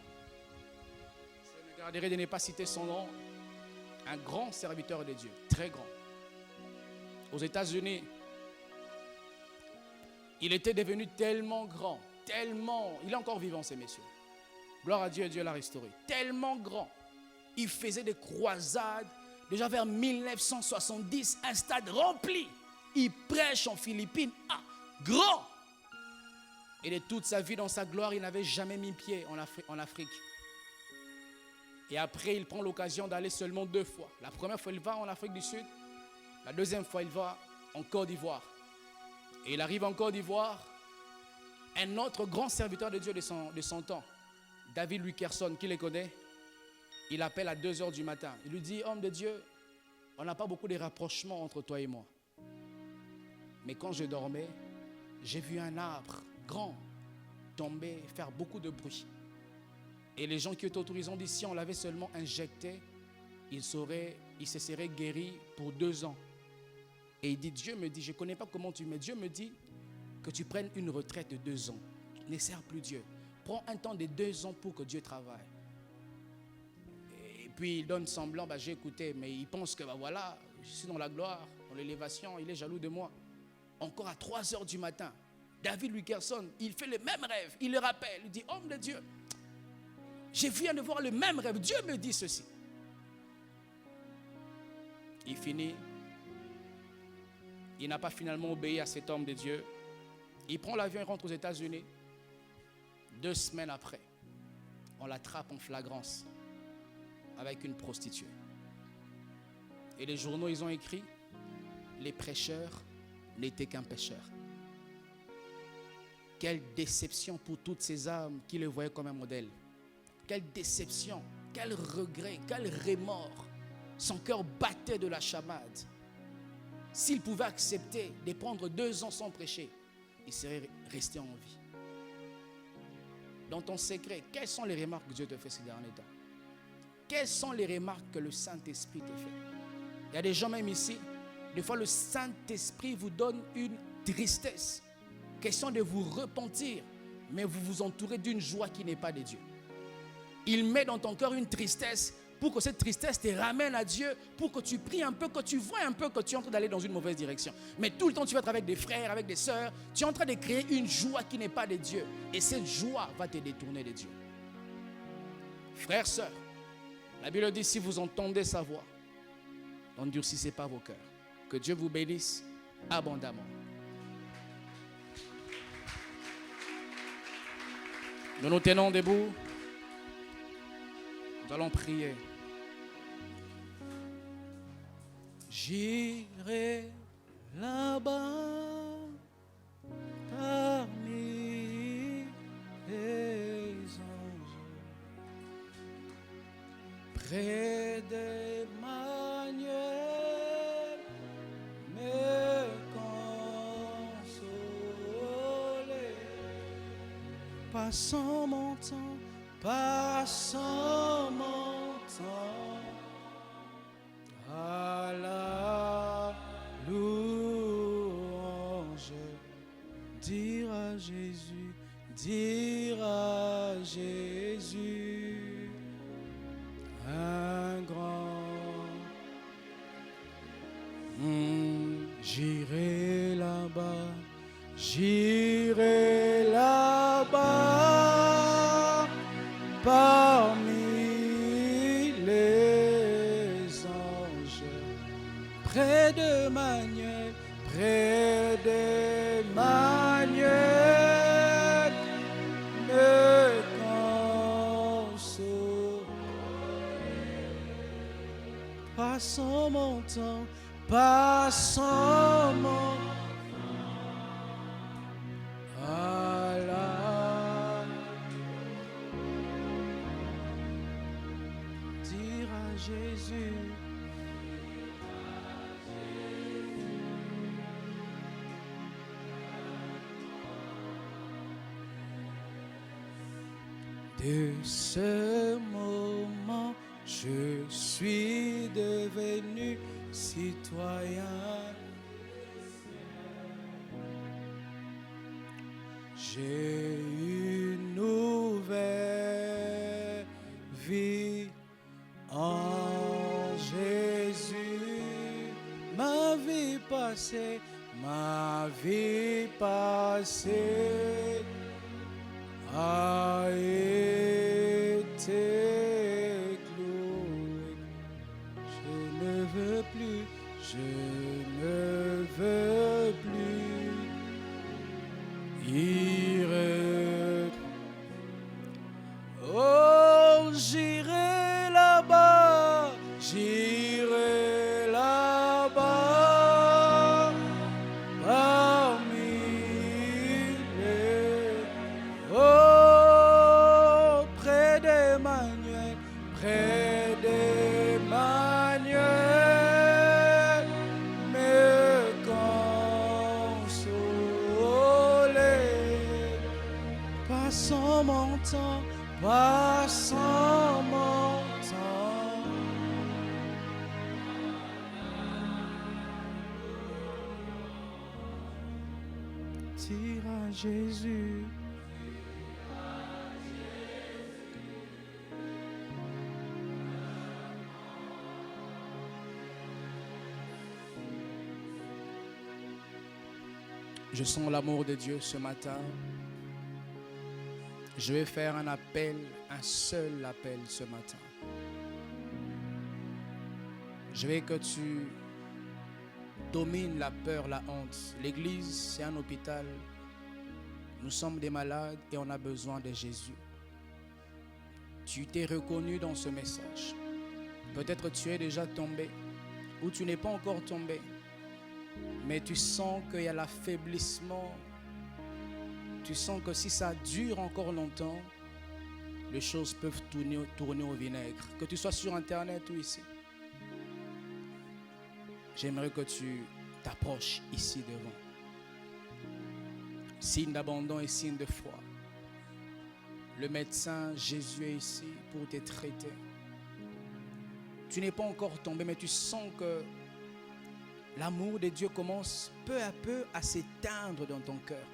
Je me garderai de ne pas citer son nom. Un grand serviteur de Dieu, très grand. Aux États-Unis, il était devenu tellement grand, tellement... Il est encore vivant, ces messieurs. Gloire à Dieu, Dieu l'a restauré. Tellement grand. Il faisait des croisades. Déjà vers 1970, un stade rempli. Il prêche en Philippines. Ah, grand. Et de toute sa vie dans sa gloire, il n'avait jamais mis pied en Afrique. Et après, il prend l'occasion d'aller seulement 2 fois. La première fois, il va en Afrique du Sud. La deuxième fois, il va en Côte d'Ivoire. Et il arrive en Côte d'Ivoire. Un autre grand serviteur de Dieu de son temps, David Wilkerson, qui le connaît, il appelle à 2h du matin. Il lui dit, homme de Dieu, on n'a pas beaucoup de rapprochements entre toi et moi. Mais quand je dormais, j'ai vu un arbre grand tomber, faire beaucoup de bruit. Et les gens qui étaient autour, ils ont dit, si on l'avait seulement injecté, il se serait guéri pour 2 ans. Et il dit, Dieu me dit, je ne connais pas comment tu mets, Dieu me dit que tu prennes une retraite de 2 ans. Ne sers plus Dieu. Prends un temps de 2 ans pour que Dieu travaille. Et puis il donne semblant, j'ai écouté, mais il pense que voilà, je suis dans la gloire, dans l'élévation, il est jaloux de moi. Encore à 3h du matin, David Wilkerson, il fait le même rêve, il le rappelle, il dit, homme de Dieu, je viens de voir le même rêve, Dieu me dit ceci. Il finit, il n'a pas finalement obéi à cet homme de Dieu. Il prend l'avion et rentre aux États-Unis. 2 semaines après, on l'attrape en flagrance avec une prostituée. Et les journaux, ils ont écrit, les prêcheurs n'étaient qu'un pécheur. Quelle déception pour toutes ces âmes qui le voyaient comme un modèle. Quelle déception, quel regret, quel remords. Son cœur battait de la chamade. S'il pouvait accepter de prendre 2 ans sans prêcher, il serait resté en vie. Dans ton secret, quelles sont les remarques que Dieu te fait ces derniers temps? Quelles sont les remarques que le Saint-Esprit te fait? Il y a des gens même ici, des fois le Saint-Esprit vous donne une tristesse. Question de vous repentir, mais vous vous entourez d'une joie qui n'est pas de Dieu. Il met dans ton cœur une tristesse pour que cette tristesse te ramène à Dieu, pour que tu pries un peu, que tu vois un peu que tu es en train d'aller dans une mauvaise direction. Mais tout le temps, tu vas être avec des frères, avec des sœurs. Tu es en train de créer une joie qui n'est pas de Dieu. Et cette joie va te détourner de Dieu. Frères, sœurs, la Bible dit, si vous entendez sa voix, n'endurcissez pas vos cœurs. Que Dieu vous bénisse abondamment. Nous nous tenons debout. Nous allons prier. J'irai là-bas parmi les anges, près des manuels, me consoler. Passant mon temps, passant mon temps à la louange, dire à Jésus, un grand. J'irai là-bas, j'irai là-bas parmi les anges, près de Manuel, près de Manuel, me consoler. Passons mon temps, passons mon temps à la dire De ce moment, je suis devenu citoyen. J'ai une nouvelle vie en Jésus. Ma vie passée a été clouée. Je ne veux plus Oh, j'irai là-bas, parmi les... Oh, près d'Emmanuel, me consoler. Passons mon temps. Tire à Jésus. Je sens l'amour de Dieu ce matin. Je vais faire un appel, un seul appel ce matin. Je veux que tu domines la peur, la honte. L'église, c'est un hôpital. Nous sommes des malades et on a besoin de Jésus. Tu t'es reconnu dans ce message. Peut-être tu es déjà tombé ou tu n'es pas encore tombé. Mais tu sens qu'il y a l'affaiblissement. Tu sens que si ça dure encore longtemps, les choses peuvent tourner au vinaigre. Que tu sois sur Internet ou ici. J'aimerais que tu t'approches ici devant. Signe d'abandon et signe de foi. Le médecin Jésus est ici pour te traiter. Tu n'es pas encore tombé, mais tu sens que l'amour de Dieu commence peu à peu à s'éteindre dans ton cœur.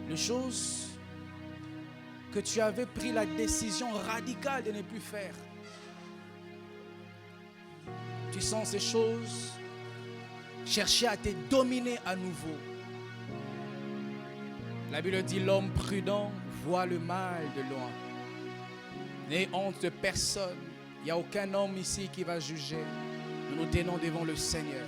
Les choses que tu avais pris la décision radicale de ne plus faire. Tu sens ces choses chercher à te dominer à nouveau. La Bible dit l'homme prudent voit le mal de loin. N'aie honte de personne. Il n'y a aucun homme ici qui va juger. Nous nous tenons devant le Seigneur.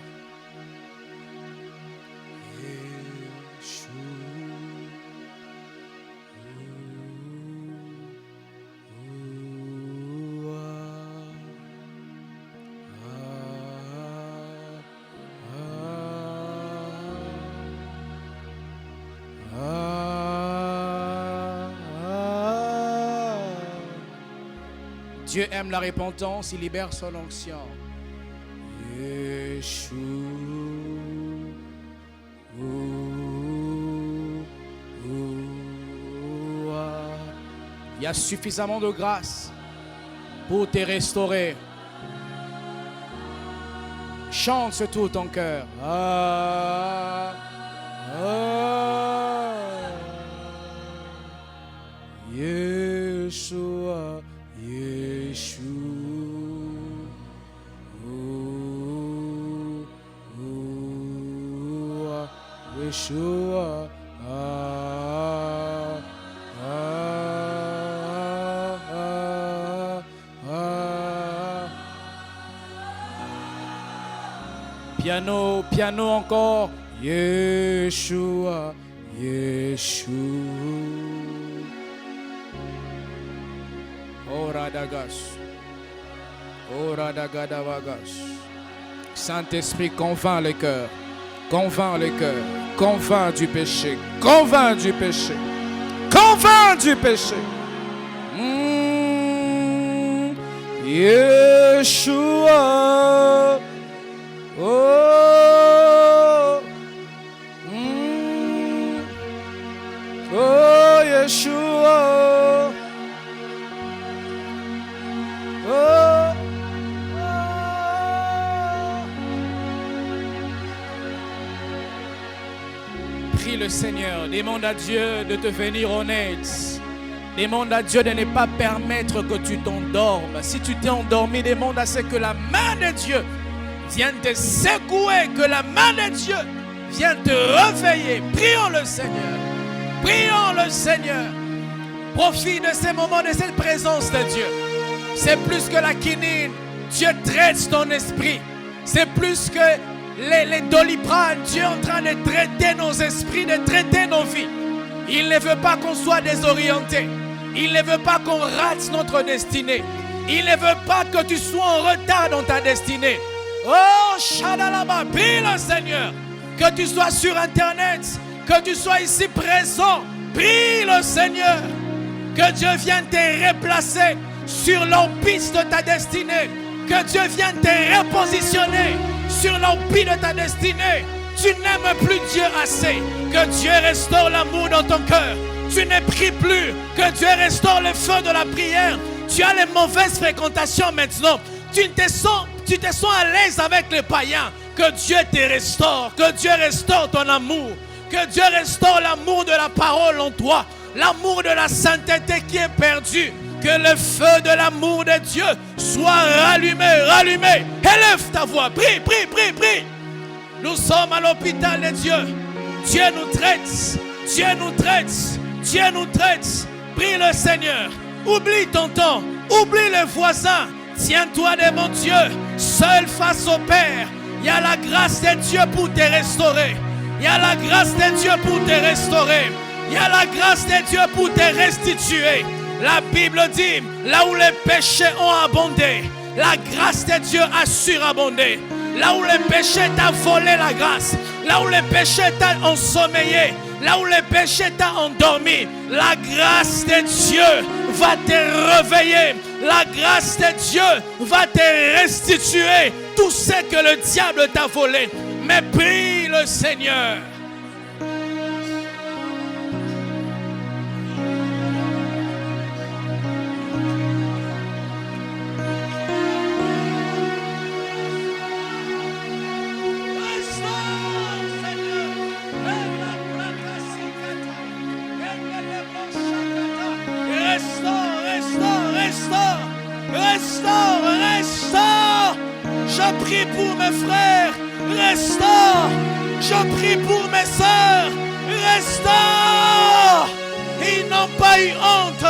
Dieu aime la repentance, il libère son onction. Yeshua. Il y a suffisamment de grâce pour te restaurer. Chante sur tout ton cœur. Yeshua. Yeshua, piano encore. Yeshua, Yeshua. Ora dagas, ora dagadavagas. Saint-Esprit, convainc les cœurs, convainc les cœurs. Convainc du péché, convainc du péché, convainc du péché. Yeshua. Yeshua. Oh. Oh, Yeshua. Oh. Prie le Seigneur, demande à Dieu de te venir en aide. Demande à Dieu de ne pas permettre que tu t'endormes. Si tu t'es endormi, demande à ce que la main de Dieu vienne te secouer, que la main de Dieu vienne te réveiller. Prions le Seigneur. Prions le Seigneur. Profite de ces moments, de cette présence de Dieu. C'est plus que la quinine. Dieu traite ton esprit. C'est plus que les doliprane. Dieu est en train de traiter nos esprits, de traiter nos vies. Il ne veut pas qu'on soit désorienté. Il ne veut pas qu'on rate notre destinée. Il ne veut pas que tu sois en retard dans ta destinée. Oh, Shadalama, prie le Seigneur. Que tu sois sur Internet, que tu sois ici présent, prie le Seigneur. Que Dieu vienne te replacer sur l'empire de ta destinée. Que Dieu vienne te repositionner sur l'empire de ta destinée. Tu n'aimes plus Dieu assez. Que Dieu restaure l'amour dans ton cœur. Tu ne pries plus. Que Dieu restaure le feu de la prière. Tu as les mauvaises fréquentations maintenant. Tu te sens à l'aise avec les païens. Que Dieu te restaure. Que Dieu restaure ton amour. Que Dieu restaure l'amour de la parole en toi. L'amour de la sainteté qui est perdu. Que le feu de l'amour de Dieu soit rallumé, rallumé. Élève ta voix. Prie, prie, prie, prie. Nous sommes à l'hôpital de Dieu. Dieu nous traite. Dieu nous traite. Dieu nous traite. Prie le Seigneur. Oublie ton temps. Oublie les voisins. Tiens-toi devant Dieu. Seul face au Père. Il y a la grâce de Dieu pour te restaurer. Il y a la grâce de Dieu pour te restaurer. Il y a la grâce de Dieu pour te restituer. La Bible dit, là où les péchés ont abondé, la grâce de Dieu a surabondé. Là où les péchés t'ont volé la grâce, là où les péchés t'ont ensommeillé, là où les péchés t'ont endormi, la grâce de Dieu va te réveiller. La grâce de Dieu va te restituer tout ce que le diable t'a volé. Mais prie le Seigneur. Restaure. Je prie pour mes frères. Restaure. Je prie pour mes sœurs. Restaure. Ils n'ont pas eu honte.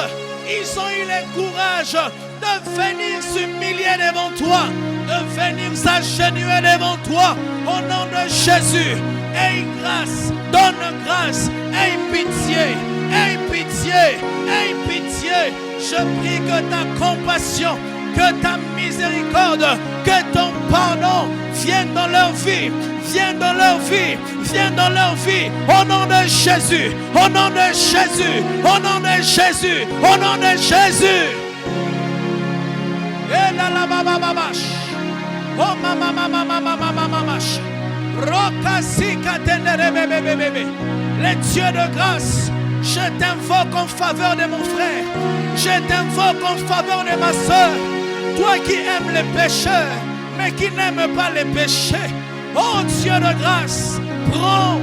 Ils ont eu le courage de venir s'humilier devant toi, de venir s'agenouiller devant toi. Au nom de Jésus. Aie grâce. Donne grâce. Aie pitié. Aie pitié. Aie pitié. Je prie que ta compassion, que ta miséricorde, que ton pardon vienne dans leur vie, vienne dans leur vie, vienne dans leur vie. Au nom de Jésus, au nom de Jésus, au nom de Jésus, au nom de Jésus. Et la la ba ba ba bash. Oh mama mama mama mama mama. Rokasika tenere bébé bébé. Les dieux de grâce. Je t'invoque en faveur de mon frère. Je t'invoque en faveur de ma soeur. Toi qui aimes les pécheurs, mais qui n'aimes pas les péchés. Oh Dieu de grâce, prends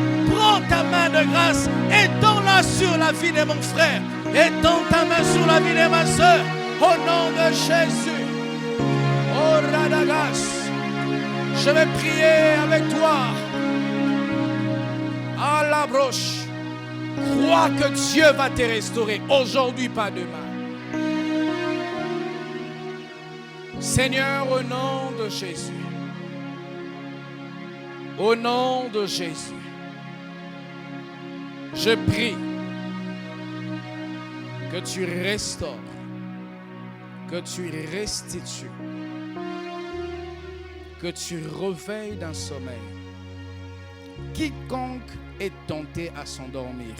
ta main de grâce. Étends-la sur la vie de mon frère. Étends ta main sur la vie de ma soeur. Au nom de Jésus. Oh Radagas, je vais prier avec toi. À la broche. Crois que Dieu va te restaurer aujourd'hui, pas demain. Seigneur, au nom de Jésus, au nom de Jésus, je prie que tu restaures, que tu restitues, que tu réveilles d'un sommeil. Quiconque est tenté à s'endormir,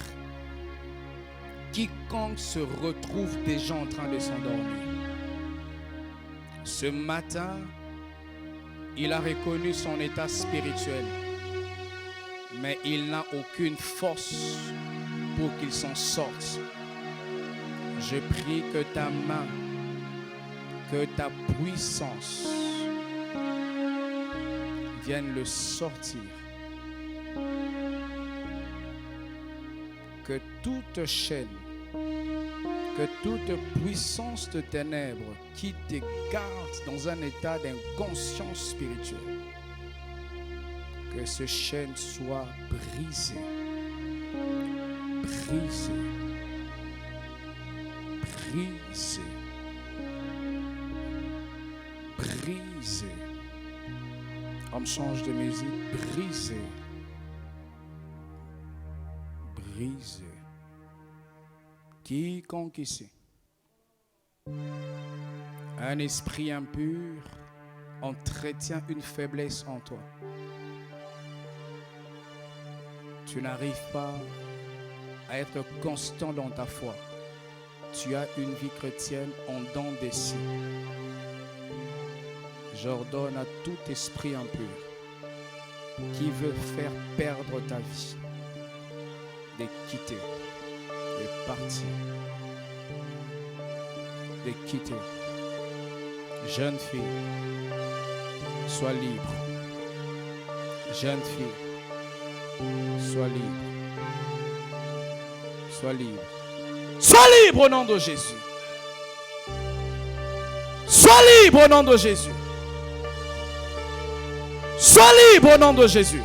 quiconque se retrouve déjà en train de s'endormir, Ce matin, il a reconnu son état spirituel, mais il n'a aucune force pour qu'il s'en sorte. Je prie que ta main, que ta puissance vienne le sortir. Que toute chaîne, que toute puissance de ténèbres qui te garde dans un état d'inconscience spirituelle, que ces chaînes soient brisées, brisées, brisées, brisées. On change de musique, brisées, brisées. Quiconque ici, un esprit impur entretient une faiblesse en toi. Tu n'arrives pas à être constant dans ta foi. Tu as une vie chrétienne en dents de scie. J'ordonne à tout esprit impur qui veut faire perdre ta vie de quitter, de partir, de quitter. Jeune fille, sois libre. Jeune fille, sois libre. Sois libre. Sois libre au nom de Jésus. Sois libre au nom de Jésus. Sois libre au nom de Jésus.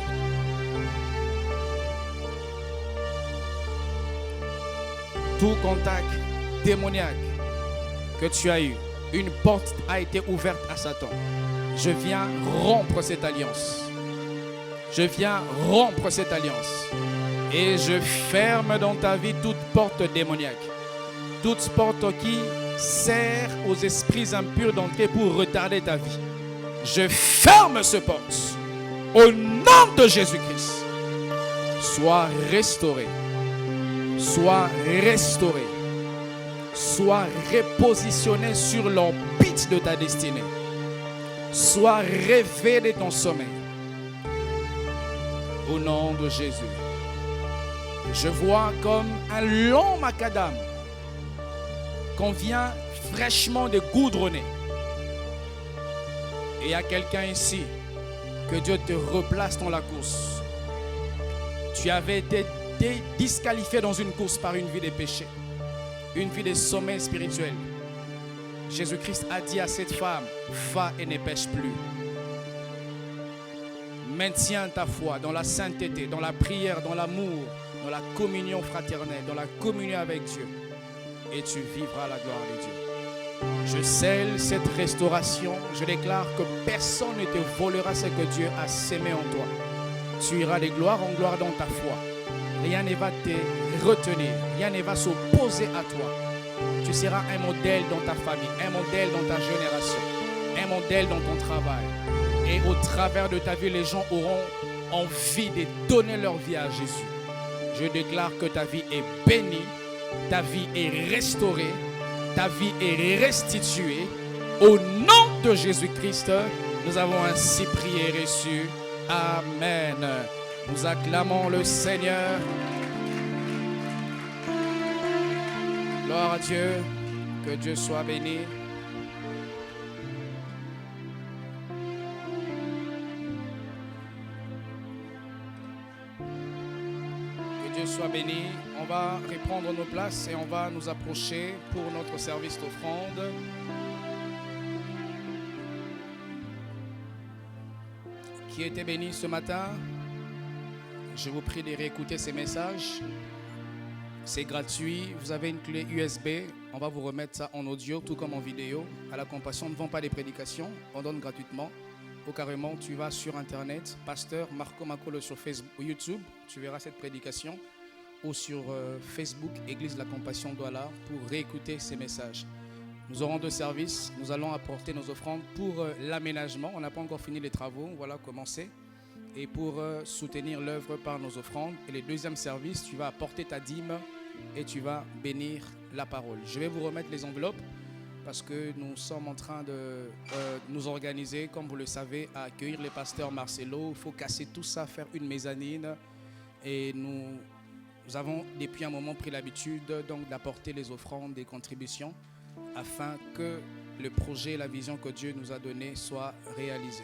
Tout contact démoniaque que tu as eu, une porte a été ouverte à Satan. Je viens rompre cette alliance. Je viens rompre cette alliance. Et je ferme dans ta vie toute porte démoniaque. Toute porte qui sert aux esprits impurs d'entrer pour retarder ta vie. Je ferme ce porte. Au nom de Jésus-Christ. Sois restauré. Sois restauré. Sois repositionné sur l'orbite de ta destinée. Sois réveillé de ton sommeil. Au nom de Jésus. Je vois comme un long macadam qu'on vient fraîchement de goudronner. Et il y a quelqu'un ici, que Dieu te replace dans la course. Tu avais été disqualifié dans une course par une vie de péché, une vie de sommeil spirituel. Jésus-Christ a dit à cette femme, va et ne pêche plus. Maintiens ta foi dans la sainteté, dans la prière, dans l'amour, dans la communion fraternelle, dans la communion avec Dieu. Et tu vivras la gloire de Dieu. Je scelle cette restauration. Je déclare que personne ne te volera ce que Dieu a sémé en toi. Tu iras de gloire en gloire dans ta foi. Rien ne va te retenir. Rien ne va s'opposer à toi. Tu seras un modèle dans ta famille, un modèle dans ta génération, un modèle dans ton travail. Et au travers de ta vie, les gens auront envie de donner leur vie à Jésus. Je déclare que ta vie est bénie, ta vie est restaurée, ta vie est restituée. Au nom de Jésus-Christ, nous avons ainsi prié et reçu. Amen. Nous acclamons le Seigneur. Gloire à Dieu. Que Dieu soit béni. Soit béni. On va reprendre nos places et on va nous approcher pour notre service d'offrande. Qui était béni ce matin? Je vous prie de réécouter ces messages. C'est gratuit. Vous avez une clé USB. On va vous remettre ça en audio, tout comme en vidéo. À la Compassion, on ne vend pas des prédications. On donne gratuitement. Ou carrément, tu vas sur Internet, Pasteur Marco Makolo sur Facebook ou YouTube. Tu verras cette prédication. Ou sur Facebook, Église de la Compassion Douala, pour réécouter ces messages. Nous aurons 2 services. Nous allons apporter nos offrandes pour l'aménagement. On n'a pas encore fini les travaux. Voilà, commencer. Et pour soutenir l'œuvre par nos offrandes. Et le 2e service, tu vas apporter ta dîme et tu vas bénir la parole. Je vais vous remettre les enveloppes parce que nous sommes en train de nous organiser, comme vous le savez, à accueillir les pasteurs Marcelo. Il faut casser tout ça, faire une mezzanine. Et nous avons depuis un moment pris l'habitude donc d'apporter les offrandes, des contributions, afin que le projet et la vision que Dieu nous a donnée soient réalisés.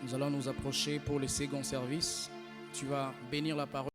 Nous allons nous approcher pour le second service. Tu vas bénir la parole.